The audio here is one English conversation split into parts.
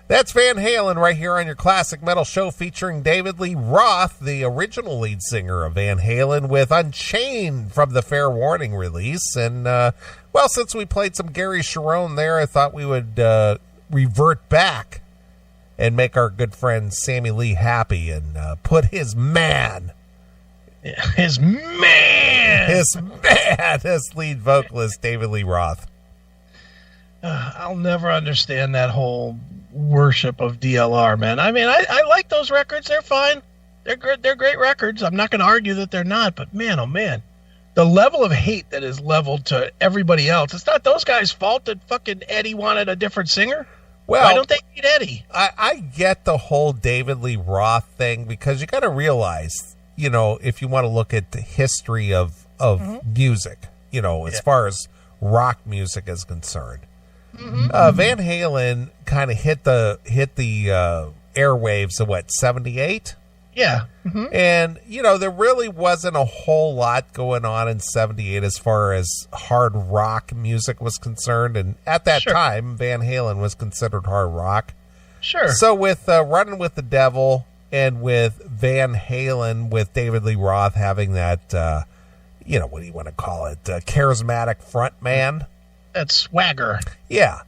That's Van Halen right here on your Classic Metal Show, featuring David Lee Roth, the original lead singer of Van Halen, with Unchained from the Fair Warning release. And, well, since we played some Gary Cherone there, I thought we would revert back and make our good friend Sammy Lee happy and put his man as lead vocalist, David Lee Roth. I'll never understand that whole worship of DLR, man. I mean, I like those records. They're fine. They're great records. I'm not going to argue that they're not, but man, oh man, the level of hate that is leveled to everybody else. It's not those guys' fault that fucking Eddie wanted a different singer. Well, why don't they need Eddie? I get the whole David Lee Roth thing, because you got to realize, you know, if you want to look at the history of music, you know, as far as rock music is concerned, Van Halen kind of hit the airwaves of what, 78? Yeah. And, you know, there really wasn't a whole lot going on in 78 as far as hard rock music was concerned. And at that time, Van Halen was considered hard rock. Sure. So with Running with the Devil and with Van Halen, with David Lee Roth having that, you know, what do you want to call it, charismatic front man? That swagger. Yeah.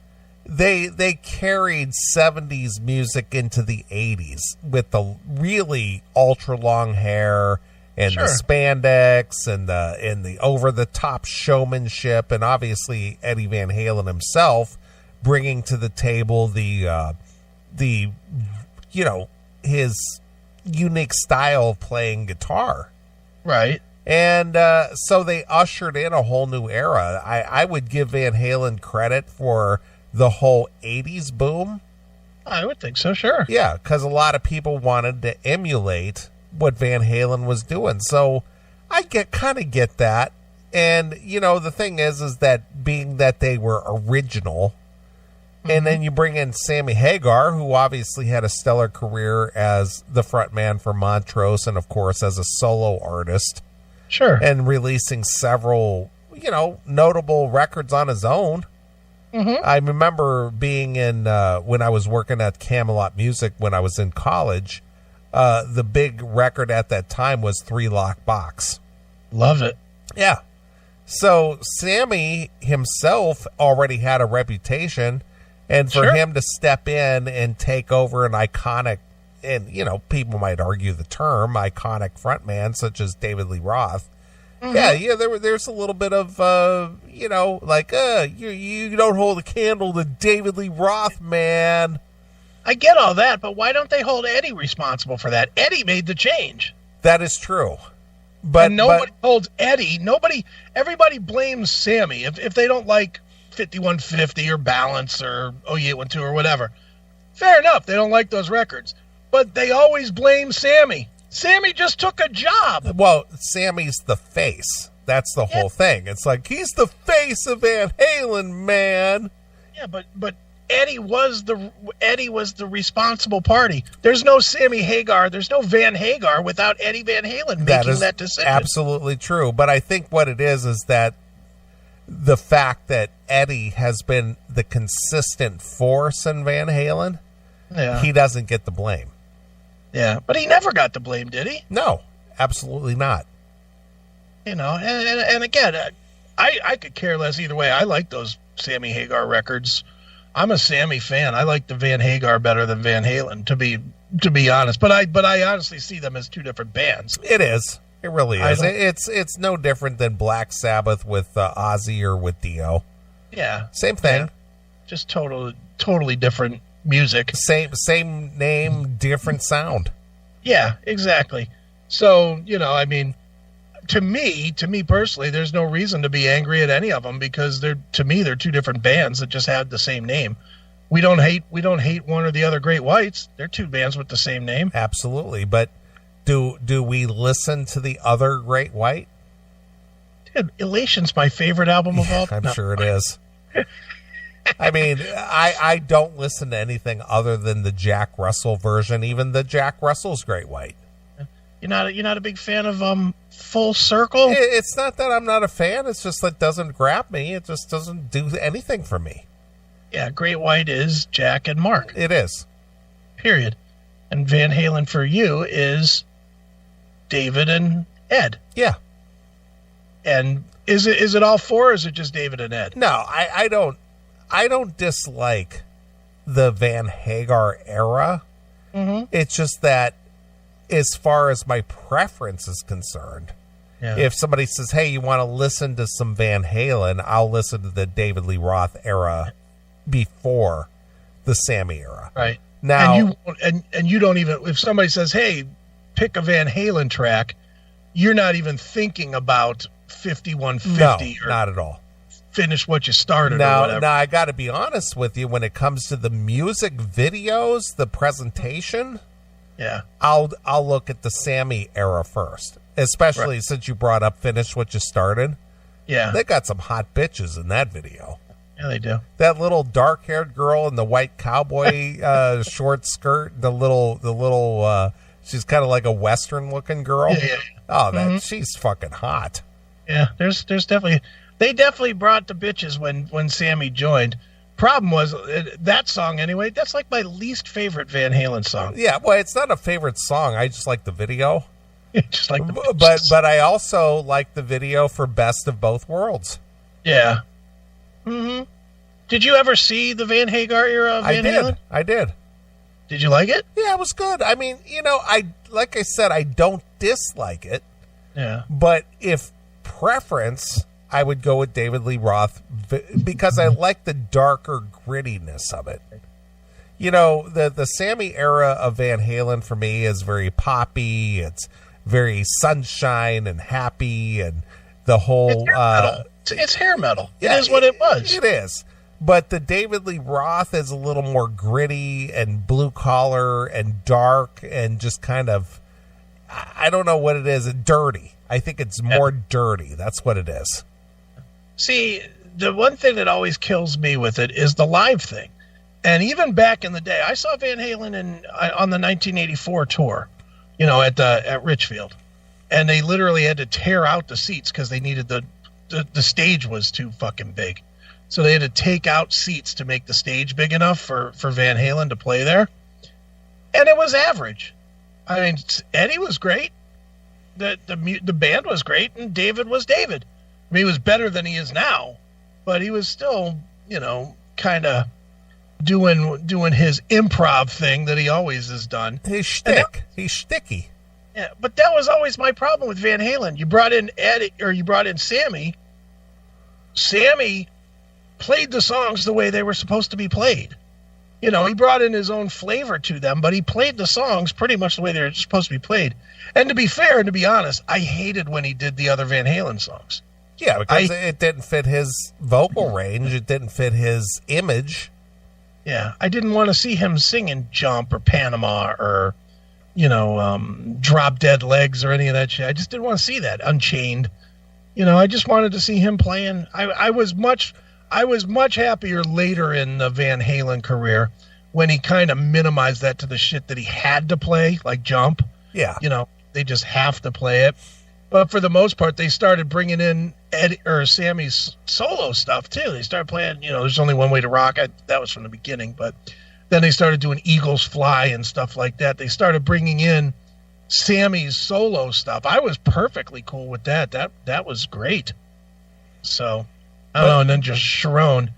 They carried 70s music into the 80s with the really ultra long hair and the spandex and the over the top showmanship, and obviously Eddie Van Halen himself bringing to the table the you know, his unique style of playing guitar. Right. And so they ushered in a whole new era. I would give Van Halen credit for the whole 80s boom. I would think so, sure. Yeah, because a lot of people wanted to emulate what Van Halen was doing. So I kind of get that. And, you know, the thing is that being that they were original, and then you bring in Sammy Hagar, who obviously had a stellar career as the frontman for Montrose and, of course, as a solo artist. Sure. And releasing several, you know, notable records on his own. I remember being in, when I was working at Camelot Music when I was in college, the big record at that time was 3 Lock Box. Love it. Yeah. So Sammy himself already had a reputation, and for him to step in and take over an iconic, and, you know, people might argue the term, iconic frontman such as David Lee Roth. Yeah, there's a little bit of, you know, like, you don't hold a candle to David Lee Roth, man. I get all that, but why don't they hold Eddie responsible for that? Eddie made the change. That is true. But nobody holds Eddie. Everybody blames Sammy if they don't like 5150 or Balance or 0812 or whatever. Fair enough, they don't like those records. But they always blame Sammy. Sammy just took a job. Well, Sammy's the face. That's the whole thing. It's like, he's the face of Van Halen, man. Yeah, but Eddie was the responsible party. There's no Sammy Hagar. There's no Van Hagar without Eddie Van Halen making that decision. Absolutely true. But I think what it is that the fact that Eddie has been the consistent force in Van Halen, he doesn't get the blame. Yeah, but he never got the blame, did he? No, absolutely not. You know, and again, I could care less either way. I like those Sammy Hagar records. I'm a Sammy fan. I like the Van Hagar better than Van Halen, to be honest. But I honestly see them as two different bands. It is. It really is. It's no different than Black Sabbath with Ozzy or with Dio. Yeah, same thing. Yeah. Just totally different music. Same name, different sound. Yeah, exactly. So, you know, I mean, to me personally, there's no reason to be angry at any of them, because they're two different bands that just had the same name. We don't hate one or the other Great Whites. They're two bands with the same name. Absolutely. But do we listen to the other Great White? Dude, Elation's my favorite album of all time. I'm sure it is. I mean, I don't listen to anything other than the Jack Russell version, even the Jack Russell's Great White. You're not a big fan of Full Circle? It's not that I'm not a fan. It's just that it doesn't grab me. It just doesn't do anything for me. Yeah, Great White is Jack and Mark. It is. Period. And Van Halen for you is David and Ed. Yeah. And is it all four, or is it just David and Ed? No, I don't dislike the Van Hagar era. Mm-hmm. It's just that as far as my preference is concerned, if somebody says, hey, you want to listen to some Van Halen, I'll listen to the David Lee Roth era before the Sammy era. Right. Now, and you don't even, if somebody says, hey, pick a Van Halen track, you're not even thinking about 5150 or not at all. Finish what you started or whatever. Now, I got to be honest with you, when it comes to the music videos, the presentation, I'll look at the Sammy era first, especially since you brought up Finish What You Started. Yeah. They got some hot bitches in that video. Yeah, they do. That little dark-haired girl in the white cowboy short skirt, the little she's kind of like a Western-looking girl. Yeah. Oh, she's fucking hot. Yeah, there's definitely, they definitely brought the bitches when Sammy joined. Problem was, that song anyway, that's like my least favorite Van Halen song. Yeah, well, it's not a favorite song. I just like the video. Just like the bitches. But I also like the video for Best of Both Worlds. Yeah. Mm-hmm. Did you ever see the Van Hagar era of Van Halen? I did. Did you like it? Yeah, it was good. I mean, like I said, I don't dislike it. Yeah. But if preference, I would go with David Lee Roth because I like the darker grittiness of it. The Sammy era of Van Halen for me is very poppy. It's very sunshine and happy, and the whole it's hair metal. It is what it was. It is. But the David Lee Roth is a little more gritty and blue collar and dark and just kind of, I don't know what it is, dirty. I think it's more dirty. That's what it is. See, the one thing that always kills me with it is the live thing. And even back in the day, I saw Van Halen on the 1984 tour, at Richfield. And they literally had to tear out the seats because they needed the stage was too fucking big. So they had to take out seats to make the stage big enough for Van Halen to play there. And it was average. I mean, Eddie was great. The band was great, and David was David. I mean, he was better than he is now, but he was still, kind of doing his improv thing that he always has done. His shtick. He's shticky. Yeah, but that was always my problem with Van Halen. You brought in Ed, or you brought in Sammy. Sammy played the songs the way they were supposed to be played. He brought in his own flavor to them, but he played the songs pretty much the way they were supposed to be played. And to be fair and to be honest, I hated when he did the other Van Halen songs. Yeah, because it didn't fit his vocal range. It didn't fit his image. Yeah, I didn't want to see him singing Jump or Panama or, Drop Dead Legs or any of that shit. I just didn't want to see that. Unchained. I just wanted to see him playing. I was much happier later in the Van Halen career when he kind of minimized that to the shit that he had to play, like Jump. Yeah. They just have to play it. But for the most part, they started bringing in Ed or Sammy's solo stuff too. They started playing, There's Only One Way to Rock. That was from the beginning, but then they started doing Eagles Fly and stuff like that. They started bringing in Sammy's solo stuff. I was perfectly cool with that. That was great. So, I don't know. And then just Sharon.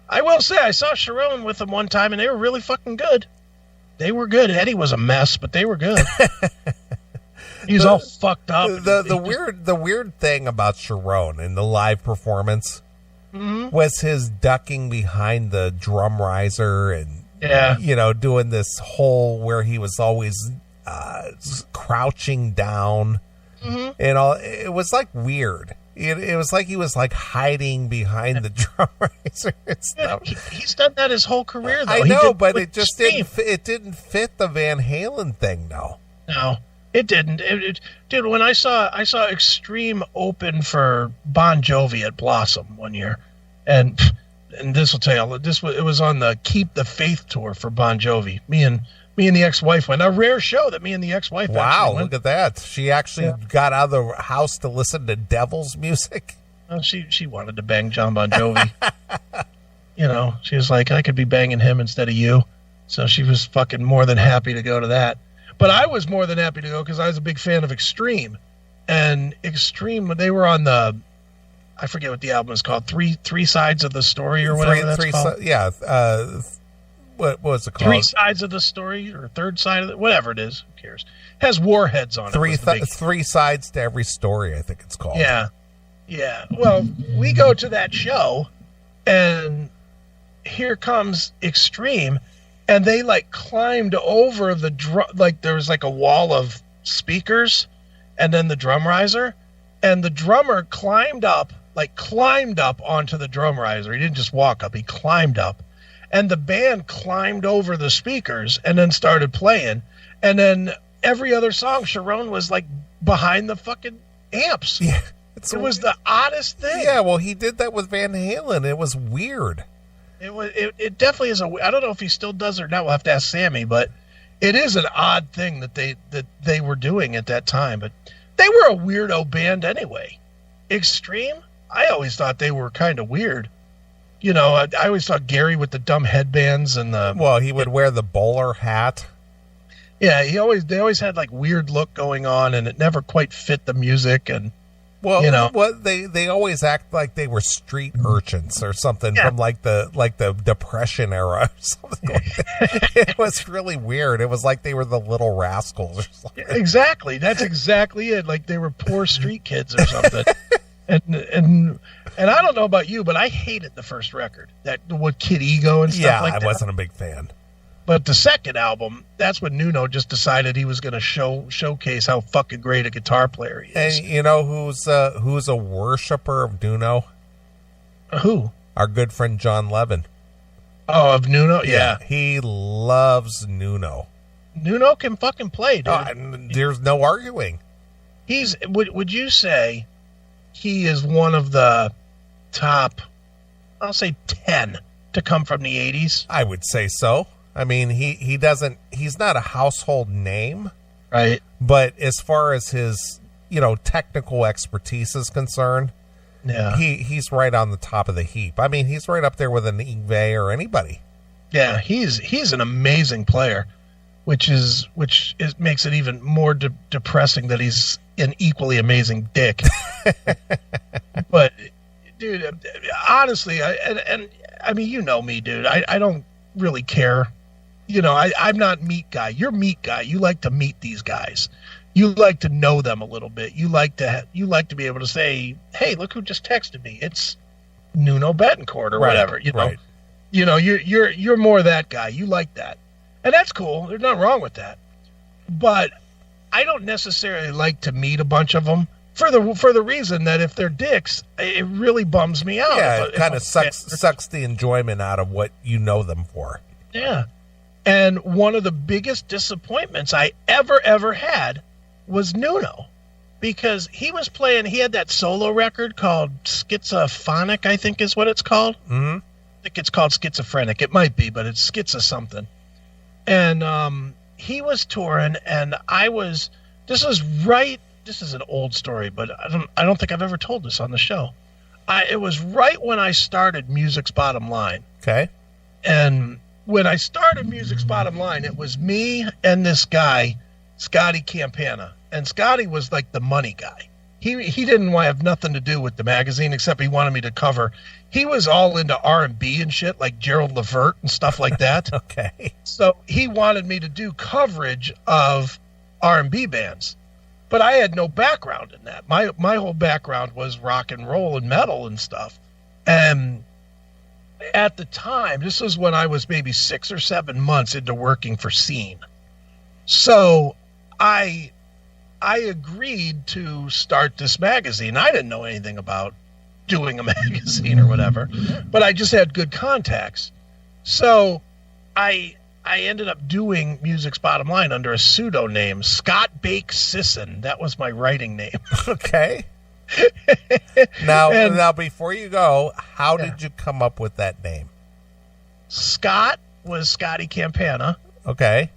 I will say, I saw Sharon with them one time, and they were really fucking good. They were good. Eddie was a mess, but they were good. He's all fucked up. The weird thing about Sharon in the live performance was his ducking behind the drum riser and doing this whole where he was always crouching down and all. It was like weird. It was like he was like hiding behind the drum riser and stuff. He's done that his whole career, though. I know, but it just didn't fit the Van Halen thing, though. No. It didn't. Dude, when I saw Extreme open for Bon Jovi at Blossom one year, and this will tell you, it was on the Keep the Faith tour for Bon Jovi. Me and the ex-wife went. A rare show that me and the ex-wife Wow, went. Look at that. She actually got out of the house to listen to Devil's music. Well, she wanted to bang John Bon Jovi. You know, she was like, I could be banging him instead of you. So she was fucking more than happy to go to that. But I was more than happy to go because I was a big fan of Extreme. And Extreme, they were on the, I forget what the album is called, Three Sides of the Story or whatever that's called. Yeah. What was it called? 3 Sides of the Story or Third Side of it, whatever it is. Who cares? Has Warheads on it. 3 sides to every story, I think it's called. Yeah. Yeah. Well, we go to that show and here comes Extreme, and they like climbed over the like there was like a wall of speakers and then the drum riser, and the drummer climbed up onto the drum riser. He didn't just walk up, he climbed up, and the band climbed over the speakers and then started playing, and then every other song Sharon was like behind the fucking amps. Yeah. It was the oddest thing. Yeah, well, he did that with Van Halen. It was weird. It definitely is I don't know if he still does or not. We'll have to ask Sammy, but it is an odd thing that they were doing at that time. But they were a weirdo band anyway. Extreme, I always thought they were kind of weird. You know, I always thought Gary with the dumb headbands and the... Well, he would wear the bowler hat. Yeah, they always had like weird look going on, and it never quite fit the music. And well, you know, what they always act like they were street urchins or something from like the Depression era or something. Like that. It was really weird. It was like they were the Little Rascals or something. Exactly, that's exactly it. Like they were poor street kids or something. and I don't know about you, but I hated the first record, that with Kid Ego and stuff like that. Yeah, I wasn't a big fan. But the second album, that's when Nuno just decided he was going to showcase how fucking great a guitar player he is. And you know who's a worshiper of Nuno? Who? Our good friend John Levin. Oh, of Nuno? Yeah. He loves Nuno. Nuno can fucking play, dude. There's no arguing. Would you say he is one of the top, I'll say 10 to come from the 80s? I would say so. I mean, he's not a household name. Right. But as far as his, technical expertise is concerned, yeah, he's right on the top of the heap. I mean, he's right up there with an Yngwie or anybody. Yeah, he's an amazing player, which makes it even more depressing that he's an equally amazing dick. But dude, honestly, I mean, you know me, dude. I don't really care. I'm not meet guy. You're meet guy. You like to meet these guys. You like to know them a little bit. You like to be able to say, "Hey, look who just texted me. It's Nuno Betancourt or whatever." Right. You're more that guy. You like that, and that's cool. There's nothing wrong with that. But I don't necessarily like to meet a bunch of them for the reason that if they're dicks, it really bums me out. Yeah, it kind of sucks the enjoyment out of what you know them for. Yeah. And one of the biggest disappointments I ever had was Nuno, because he had that solo record called Schizophonic, I think is what it's called. Mm-hmm. I think it's called Schizophrenic. It might be, but it's Schizo something. And he was touring, and this is an old story, but I don't think I've ever told this on the show. It was right when I started Music's Bottom Line. Okay. And when I started Music's Bottom Line, it was me and this guy, Scotty Campana. And Scotty was like the money guy. He didn't have nothing to do with the magazine except he wanted me to cover. He was all into R&B and shit, like Gerald Levert and stuff like that. Okay. So he wanted me to do coverage of R&B bands. But I had no background in that. My whole background was rock and roll and metal and stuff. And at the time, this was when I was maybe 6 or 7 months into working for Scene. So I agreed to start this magazine. I didn't know anything about doing a magazine or whatever, but I just had good contacts. So I ended up doing Music's Bottom Line under a pseudonym, Scott Bake Sisson. That was my writing name. Okay. Now, before you go, how did you come up with that name? Scott was Scotty Campana. Okay.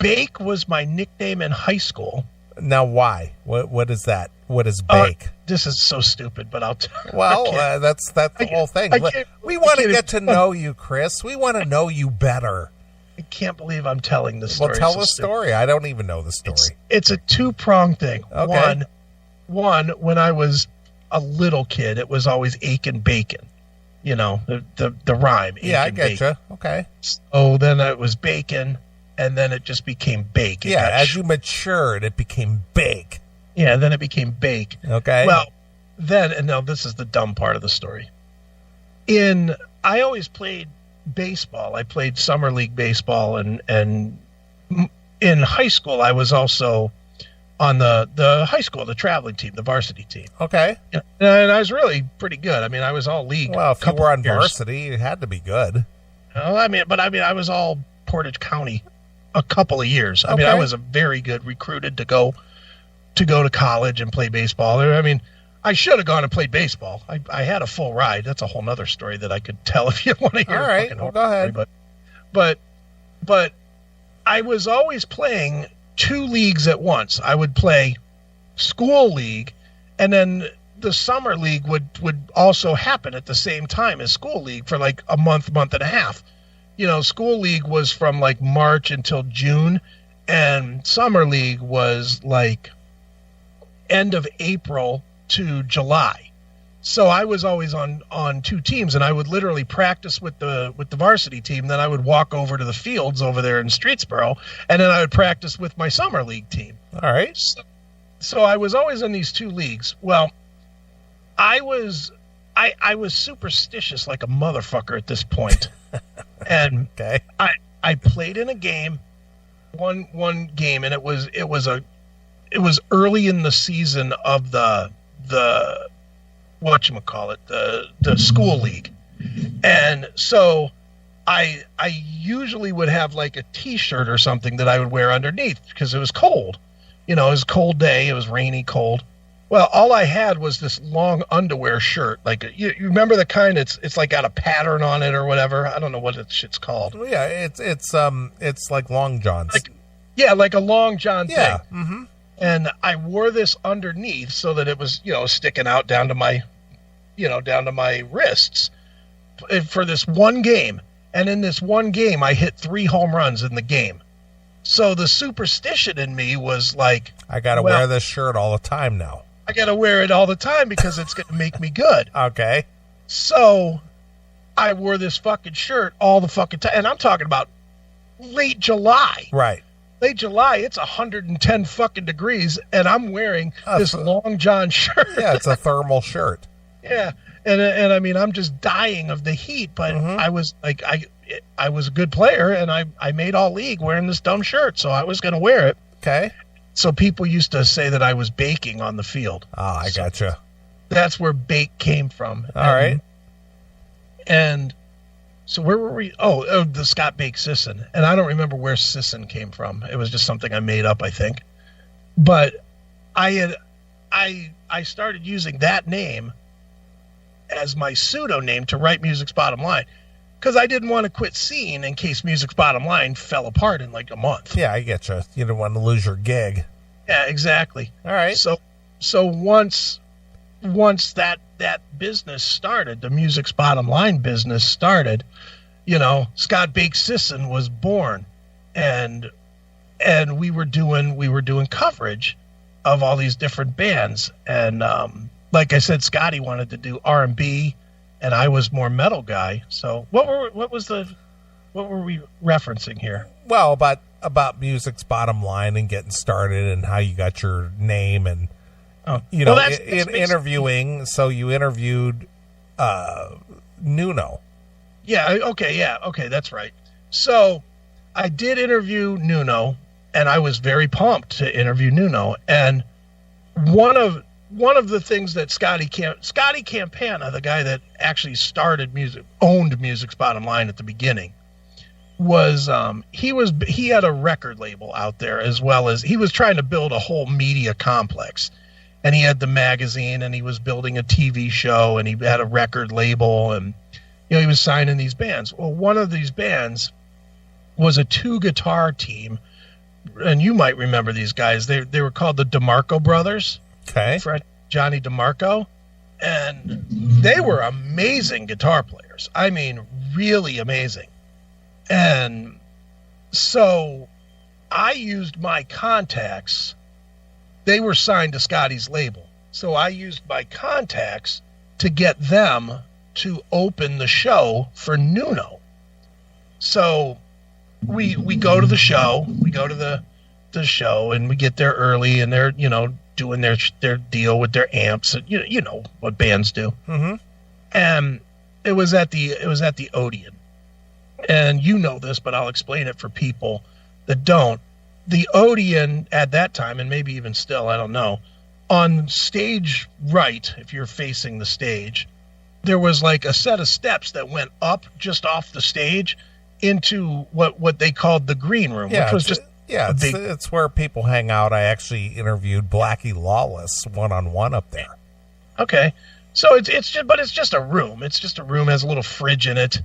Bake was my nickname in high school. Now, why? What is that? What is Bake? this is so stupid, but that's the whole thing. We want to get to know you, Chris. We want to know you better. I can't believe I'm telling this story. Well, tell the story. I don't even know the story. It's a two-pronged thing. Okay. One, when I was a little kid, it was always Aiken Bacon. You know, the rhyme. Yeah, I get you. Okay. So then it was bacon, and then it just became bake. As you matured, it became bake. Yeah, then it became bake. Okay. Well, and now this is the dumb part of the story. I always played baseball. I played summer league baseball, and in high school, I was also on the high school, the traveling team, the varsity team. Okay. And I was really pretty good. I mean, I was all league. Well, if you were on varsity, you had to be good. I was all Portage County a couple of years. I mean, I was a very good recruited to go to college and play baseball. I mean, I should have gone and played baseball. I had a full ride. That's a whole nother story that I could tell if you want to hear. All right, well, go ahead. But I was always playing 2 leagues at once. I would play school league, and then the summer league would also happen at the same time as school league for like a month and a half. You know, school league was from like March until June, and summer league was like end of April to July. So I was always on 2 teams, and I would literally practice with the varsity team. Then I would walk over to the fields over there in Streetsboro, and then I would practice with my summer league team. All right. So I was always in these 2 leagues. Well, I was superstitious like a motherfucker at this point. And okay. I played in a game, one game, and it was early in the season of the whatchamacallit, the school league. And so I usually would have like a t-shirt or something that I would wear underneath because it was cold. You know, it was a cold day. It was rainy, cold. Well, all I had was this long underwear shirt. Like, you remember the kind it's like got a pattern on it or whatever? I don't know what that shit's called. Well, yeah, it's like long johns. Like a long john thing. Yeah. Mm-hmm. And I wore this underneath so that it was, sticking out down to my wrists for this one game. And in this one game, I hit 3 home runs in the game. So the superstition in me was like, I got to wear this shirt all the time now. I got to wear it all the time because it's going to make me good. Okay. So I wore this fucking shirt all the fucking time. And I'm talking about late July. Right. Late July, it's 110 fucking degrees, and I'm wearing this long john shirt. Yeah, it's a thermal shirt. Yeah, and I mean, I'm just dying of the heat, but I was like, I was a good player, and I made all league wearing this dumb shirt, so I was going to wear it. Okay. So people used to say that I was baking on the field. Ah, I gotcha. That's where bake came from. All right. And so where were we? Oh, the Scott Bake Sisson. And I don't remember where Sisson came from. It was just something I made up, I think. But I started using that name as my pseudonym to write Music's Bottom Line, because I didn't want to quit scene in case Music's Bottom Line fell apart in like a month. Yeah, I get you. You don't want to lose your gig. Yeah, exactly. All right. So once that business started, the Music's Bottom Line business started, Scott Bake Sisson was born, and we were doing coverage of all these different bands, and like I said, Scotty wanted to do R&B, and I was more metal guy. So what were we referencing here? Well, about Music's Bottom Line and getting started and how you got your name and interviewing. So you interviewed Nuno. Yeah. Okay. That's right. So I did interview Nuno, and I was very pumped to interview Nuno. And one of the things that Scotty Campana, the guy that actually owned Music's Bottom Line at the beginning, was he had a record label out there, as well as he was trying to build a whole media complex. And he had the magazine, and he was building a TV show, and he had a record label, and he was signing these bands. Well, one of these bands was a 2-guitar team, and you might remember these guys. They were called the DeMarco Brothers. Okay. Johnny DeMarco, and they were amazing guitar players. I mean, really amazing. And so I used my contacts. They were signed to Scotty's label. So I used my contacts to get them to open the show for Nuno. So we go to the show. We go to the show, and we get there early, and they're, doing their deal with their amps. And you know what bands do. Mm-hmm. And it was at the Odeon. And you know this, but I'll explain it for people that don't. The Odeon at that time, and maybe even still, I don't know, on stage right, if you're facing the stage, there was like a set of steps that went up just off the stage into what they called the green room, which was just it's where people hang out. I actually interviewed Blackie Lawless one-on-one up there. Okay, so it's just a room. It's just a room, has a little fridge in it,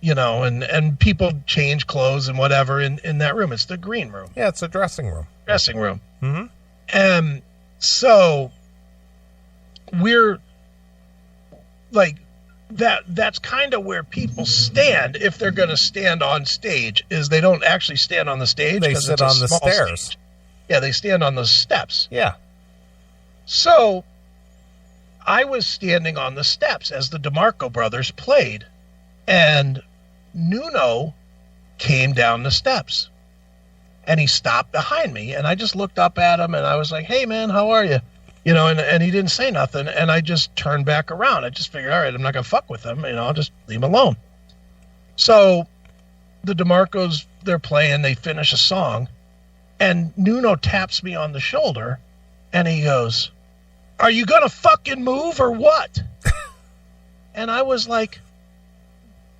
and people change clothes and whatever in that room. It's the green room. Yeah, it's a dressing room. Dressing room. Mm-hmm. And so we're like that's kind of where people stand if they're going to stand on stage. Is they don't actually stand on the stage. They sit on the stairs. Stage. Yeah, they stand on the steps. Yeah. So I was standing on the steps as the DeMarco brothers played, and Nuno came down the steps, and he stopped behind me, and I just looked up at him, and I was like, "Hey, man, how are you?" And he didn't say nothing, and I just turned back around. I just figured, all right, I'm not going to fuck with him. I'll just leave him alone. So the DeMarcos, they're playing, they finish a song, and Nuno taps me on the shoulder, and he goes, "Are you going to fucking move or what?" And I was like,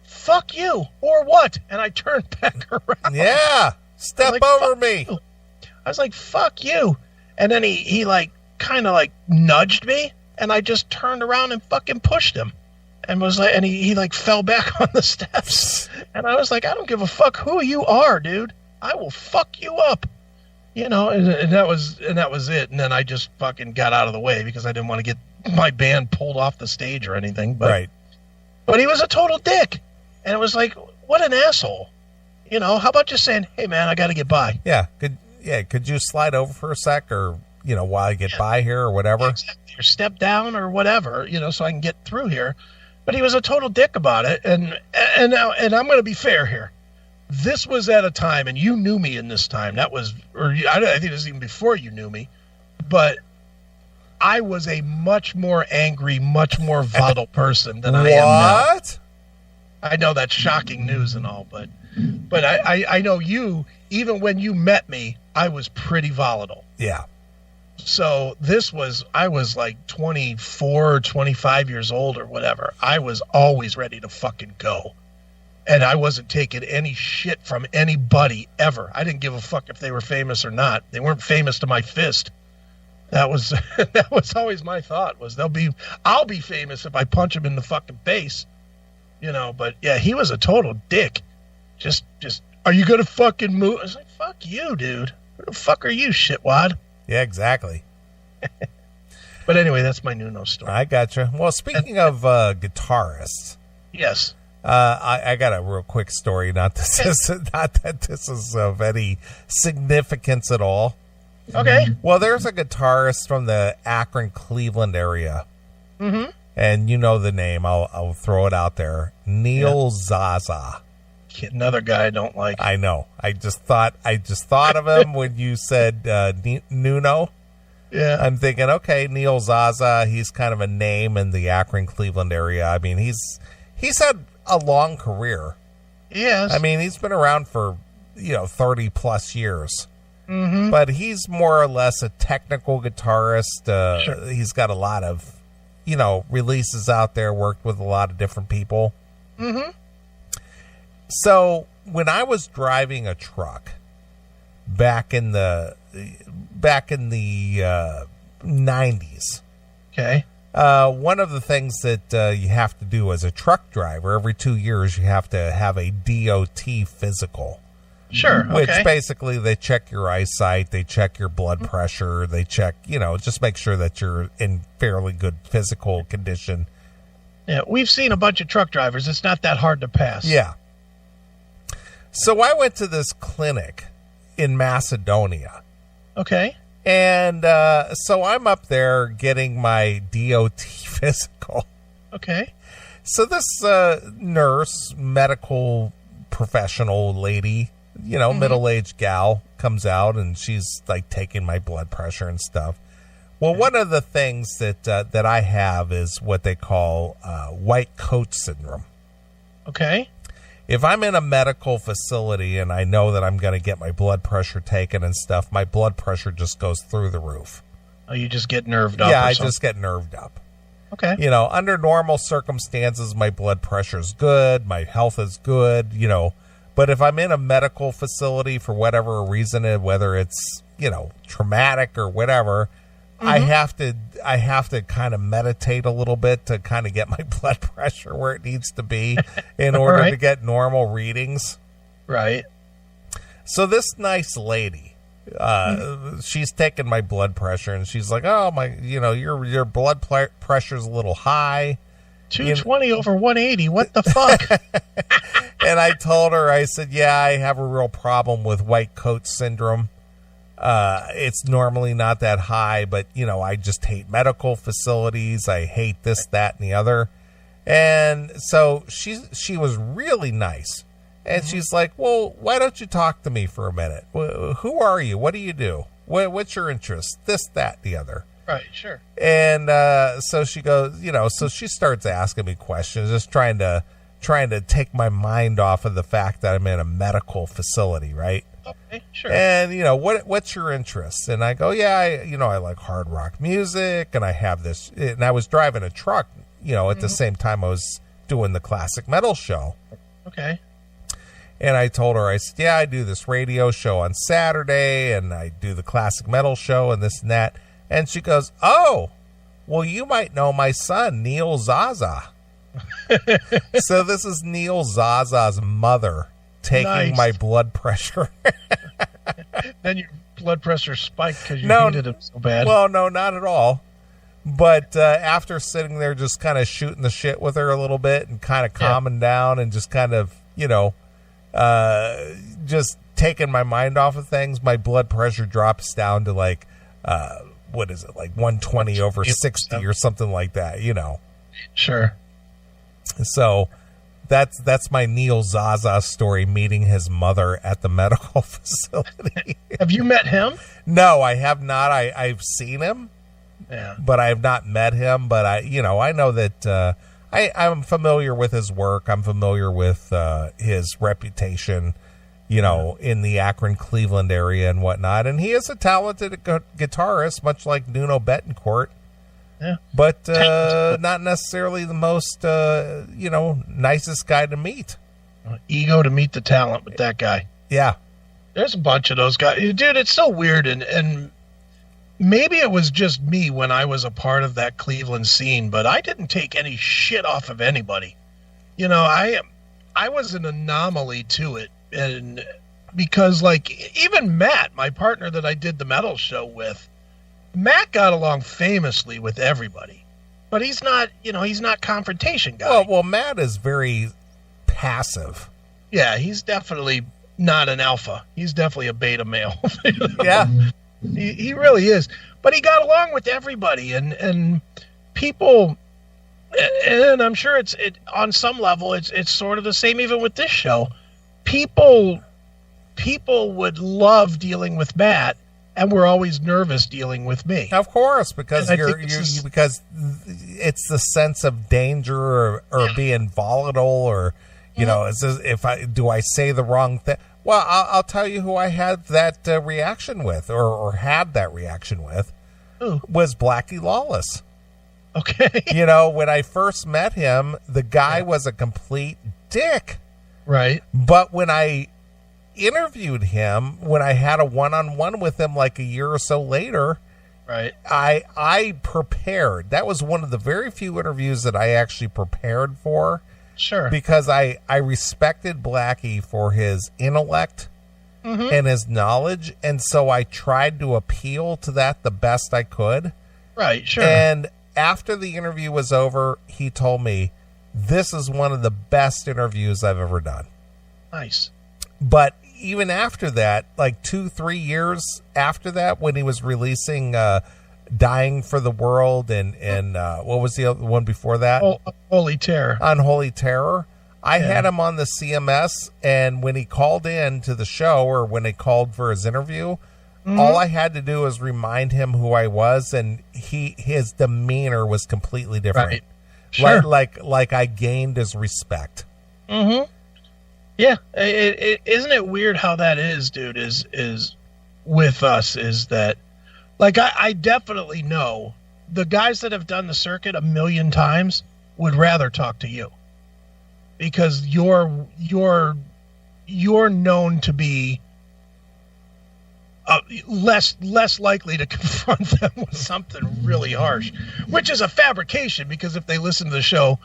"Fuck you, or what?" And I turned back around. Yeah, step like, over me. You. I was like, "Fuck you." And then he kind of nudged me, and I just turned around and fucking pushed him, and was like, and he fell back on the steps, and I was like, "I don't give a fuck who you are, dude. I will fuck you up," and that was it. And then I just fucking got out of the way because I didn't want to get my band pulled off the stage or anything. But, right. But he was a total dick, and it was like, what an asshole. How about just saying, "Hey man, I got to get by." Yeah. Could you slide over for a sec, or while I get by here or whatever? Exactly. Or step down or whatever, so I can get through here. But he was a total dick about it. And I'm going to be fair here. This was at a time, and you knew me in this time. I think it was even before you knew me. But I was a much more angry, much more volatile person than I am now. What? I know that's shocking news and all, but I know you, even when you met me, I was pretty volatile. Yeah. So I was like 24 or 25 years old or whatever. I was always ready to fucking go. And I wasn't taking any shit from anybody ever. I didn't give a fuck if they were famous or not. They weren't famous to my fist. That was always my thought, was I'll be famous if I punch him in the fucking face. But yeah, he was a total dick. Just, are you going to fucking move? I was like, fuck you, dude. Who the fuck are you, shitwad? Yeah, exactly. But anyway, that's my Nuno story. I gotcha. Well, speaking of guitarists, yes, I got a real quick story. Not that this is of any significance at all. Okay. Well, there's a guitarist from the Akron, Cleveland area, and you know the name. I'll throw it out there. Neil Zaza. Another guy I don't like. I know. I just thought of him when you said Nuno. Yeah. I'm thinking, okay, Neil Zaza, he's kind of a name in the Akron, Cleveland area. I mean, he's had a long career. Yes. I mean, he's been around for, 30 plus years. Mm-hmm. But he's more or less a technical guitarist. Sure. He's got a lot of, releases out there, worked with a lot of different people. Mm-hmm. So when I was driving a truck back in the 90s, okay, one of the things that you have to do as a truck driver, every 2 years you have to have a DOT physical, Sure. Which basically they check your eyesight, they check your blood pressure, they check, just make sure that you're in fairly good physical condition. Yeah, we've seen a bunch of truck drivers. It's not that hard to pass. Yeah. So I went to this clinic in Macedonia. Okay. And so I'm up there getting my DOT physical. Okay. So this nurse, medical professional lady, middle-aged gal comes out and she's like taking my blood pressure and stuff. Well, one of the things that I have is what they call white coat syndrome. Okay. If I'm in a medical facility and I know that I'm going to get my blood pressure taken and stuff, my blood pressure just goes through the roof. Oh, you just get nerved up? Yeah, I just get nerved up. Okay. Under normal circumstances, my blood pressure is good, my health is good, But if I'm in a medical facility for whatever reason, whether it's, traumatic or whatever, I have to kind of meditate a little bit to kind of get my blood pressure where it needs to be in order to get normal readings. Right. So this nice lady, she's taking my blood pressure and she's like, "Oh my, your blood pressure's a little high. 220 over 180. What the fuck?" And I told her, I said, "Yeah, I have a real problem with white coat syndrome. It's normally not that high, but, I just hate medical facilities. I hate this, that, and the other." And so she was really nice. And she's like, "Well, why don't you talk to me for a minute? Who are you? What do you do? What's your interest? This, that, the other." Right, sure. And so she goes, so she starts asking me questions, just trying to take my mind off of the fact that I'm in a medical facility, right? Okay, sure. And, what's your interest? And I go, yeah, I like hard rock music, and I have this, and I was driving a truck, at the same time I was doing the classic metal show. Okay. And I told her, I said, yeah, I do this radio show on Saturday, and I do the classic metal show, and this and that. And she goes, "Oh, well, you might know my son, Neil Zaza." So this is Neil Zaza's mother taking my blood pressure. Then your blood pressure spiked because you hated him so bad. Well, no, not at all. But after sitting there just kind of shooting the shit with her a little bit and kind of calming down and just kind of, just taking my mind off of things, my blood pressure drops down to like, what is it, like 120 over 60 or something like that, Sure. So that's my Neil Zaza story, meeting his mother at the medical facility. Have you met him? No, I have not. I've seen him, but I have not met him. But I know that I'm familiar with his work. I'm familiar with his reputation, in the Akron, Cleveland area and whatnot. And he is a talented guitarist, much like Nuno Bettencourt. Yeah. But not necessarily the most, nicest guy to meet. Ego to meet the talent with that guy. Yeah. There's a bunch of those guys. Dude, it's so weird. And maybe it was just me when I was a part of that Cleveland scene, but I didn't take any shit off of anybody. I was an anomaly to it. And because, like, even Matt, my partner that I did the metal show with, Matt got along famously with everybody, but he's not, he's not confrontation guy. Well, Matt is very passive. Yeah, he's definitely not an alpha. He's definitely a beta male. Yeah, he really is. But he got along with everybody, and people, and I'm sure it on some level it's sort of the same even with this show. People would love dealing with Matt. And we're always nervous dealing with me. Of course, because because it's the sense of danger or being volatile or, if I say the wrong thing. Well, I'll tell you who I had that reaction with or had that reaction with. Who? Was Blackie Lawless. Okay. When I first met him, the guy was a complete dick. Right. But when I interviewed him, when I had a one-on-one with him like a year or so later, right, I prepared. That was one of the very few interviews that I actually prepared for. Sure. Because I respected Blackie for his intellect and his knowledge. And so I tried to appeal to that the best I could. Right, sure. And after the interview was over, he told me, this is one of the best interviews I've ever done. Nice. But even after that, like 2-3 years after that, when he was releasing Dying for the World and what was the other one before that? Holy Terror. Unholy Terror. I had him on the CMS, and when he called in to the show, or when they called for his interview, all I had to do was remind him who I was, and his demeanor was completely different. Right. Sure. Like I gained his respect. Mm-hmm. Yeah. Isn't it weird how that is, dude, is with us, is that, like, I definitely know the guys that have done the circuit 1 million times would rather talk to you, because you're known to be less likely to confront them with something really harsh, which is a fabrication, because if they listen to the show,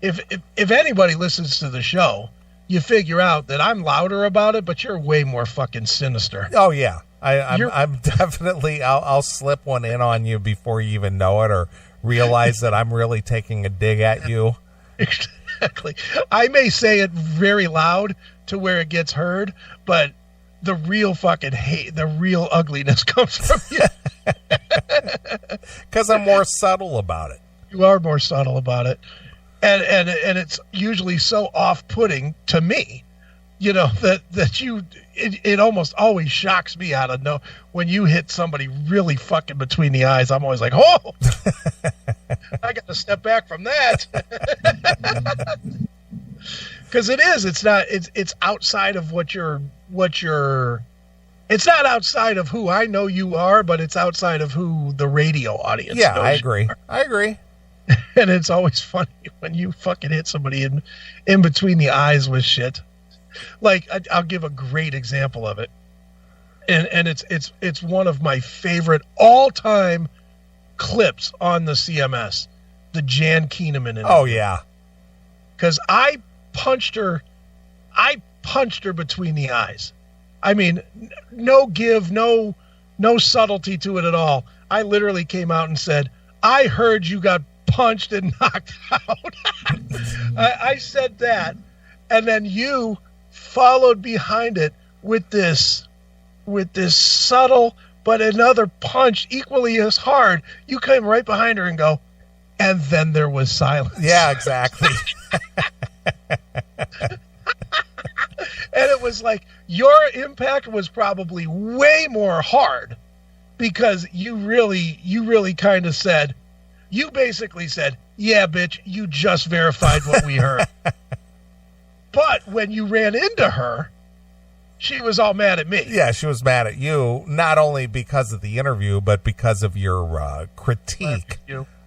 if anybody listens to the show, you figure out that I'm louder about it, but you're way more fucking sinister. Oh yeah. I'm definitely, I'll slip one in on you before you even know it, or realize that I'm really taking a dig at you. Exactly. I may say it very loud to where it gets heard, but the real fucking hate, the real ugliness comes from you. Because I'm more subtle about it. You are more subtle about it. And it's usually so off-putting to me, you know, that you, it almost always shocks me out of no, when you hit somebody really fucking between the eyes. I'm always like, oh, I got to step back from that. Because it's outside of it's not outside of who I know you are, but it's outside of who the radio audience knows. I agree. I agree. And it's always funny when you fucking hit somebody in between the eyes with shit. Like, I'll give a great example of it. And it's one of my favorite all-time clips on the CMS. The Jan Keeneman interview. Oh, yeah. Because I punched her between the eyes. I mean, no give, no subtlety to it at all. I literally came out and said, I heard you got punched and knocked out. I said that, and then you followed behind it with this subtle but another punch equally as hard. You came right behind her and go, and then there was silence. Yeah, exactly. And it was like, your impact was probably way more hard, because you really kind of said, you basically said, yeah, bitch, you just verified what we heard. But when you ran into her, she was all mad at me. Yeah, she was mad at you, not only because of the interview, but because of your critique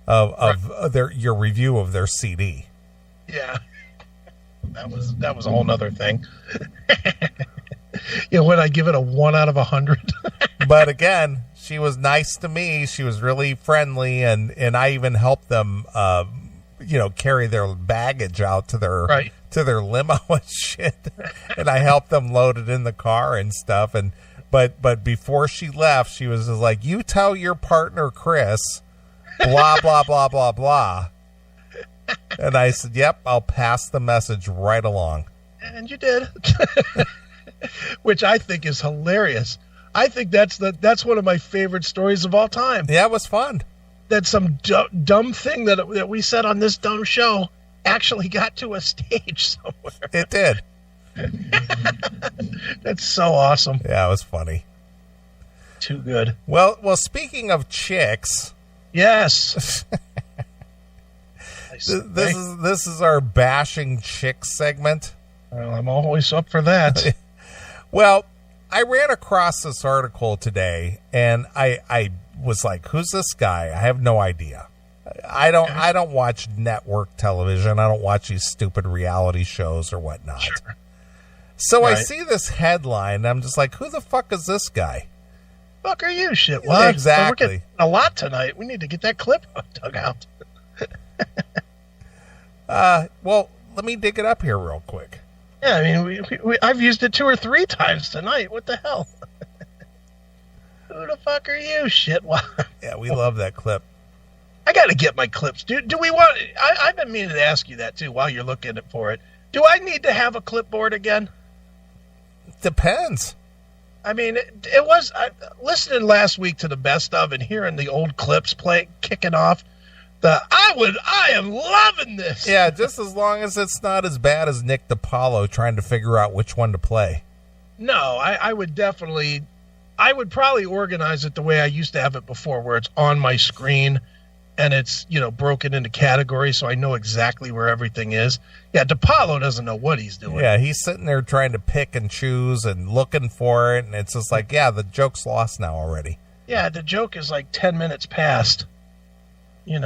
of your review of their CD. Yeah. That was a whole nother thing. You know, when I give it a 1 out of 100. But again, she was nice to me. She was really friendly, and I even helped them, carry their baggage out to their limo and shit. And I helped them load it in the car and stuff. And but before she left, she was just like, "You tell your partner Chris, blah blah blah blah blah." And I said, "Yep, I'll pass the message right along." And you did. Which I think is hilarious. I think that's one of my favorite stories of all time. Yeah, it was fun. That some dumb thing that we said on this dumb show actually got to a stage somewhere. It did. That's so awesome. Yeah, it was funny. Too good. Well, speaking of chicks. Yes. This is our bashing chicks segment. Well, I'm always up for that. Well, I ran across this article today, and I was like, "Who's this guy?" I have no idea. I don't watch network television. I don't watch these stupid reality shows or whatnot. Sure. So right. I see this headline, and I'm just like, "Who the fuck is this guy?" Fuck are you, shitwad? Exactly. We're getting a lot tonight. We need to get that clip dug out. Well, let me dig it up here real quick. Yeah, I mean, I've used it 2 or 3 times tonight. What the hell? Who the fuck are you, shitwad? Yeah, we love that clip. I got to get my clips. Do we want... I've been meaning to ask you that, too, while you're looking for it. Do I need to have a clipboard again? Depends. I mean, it was... listening last week to the best of and hearing the old clips kicking off, I am loving this. Yeah, just as long as it's not as bad as Nick DiPaolo trying to figure out which one to play. No, I would definitely... I would probably organize it the way I used to have it before, where it's on my screen and it's, broken into categories so I know exactly where everything is. Yeah, DiPaolo doesn't know what he's doing. Yeah, he's sitting there trying to pick and choose and looking for it, and it's just like, yeah, the joke's lost now already. Yeah, the joke is like 10 minutes past. Who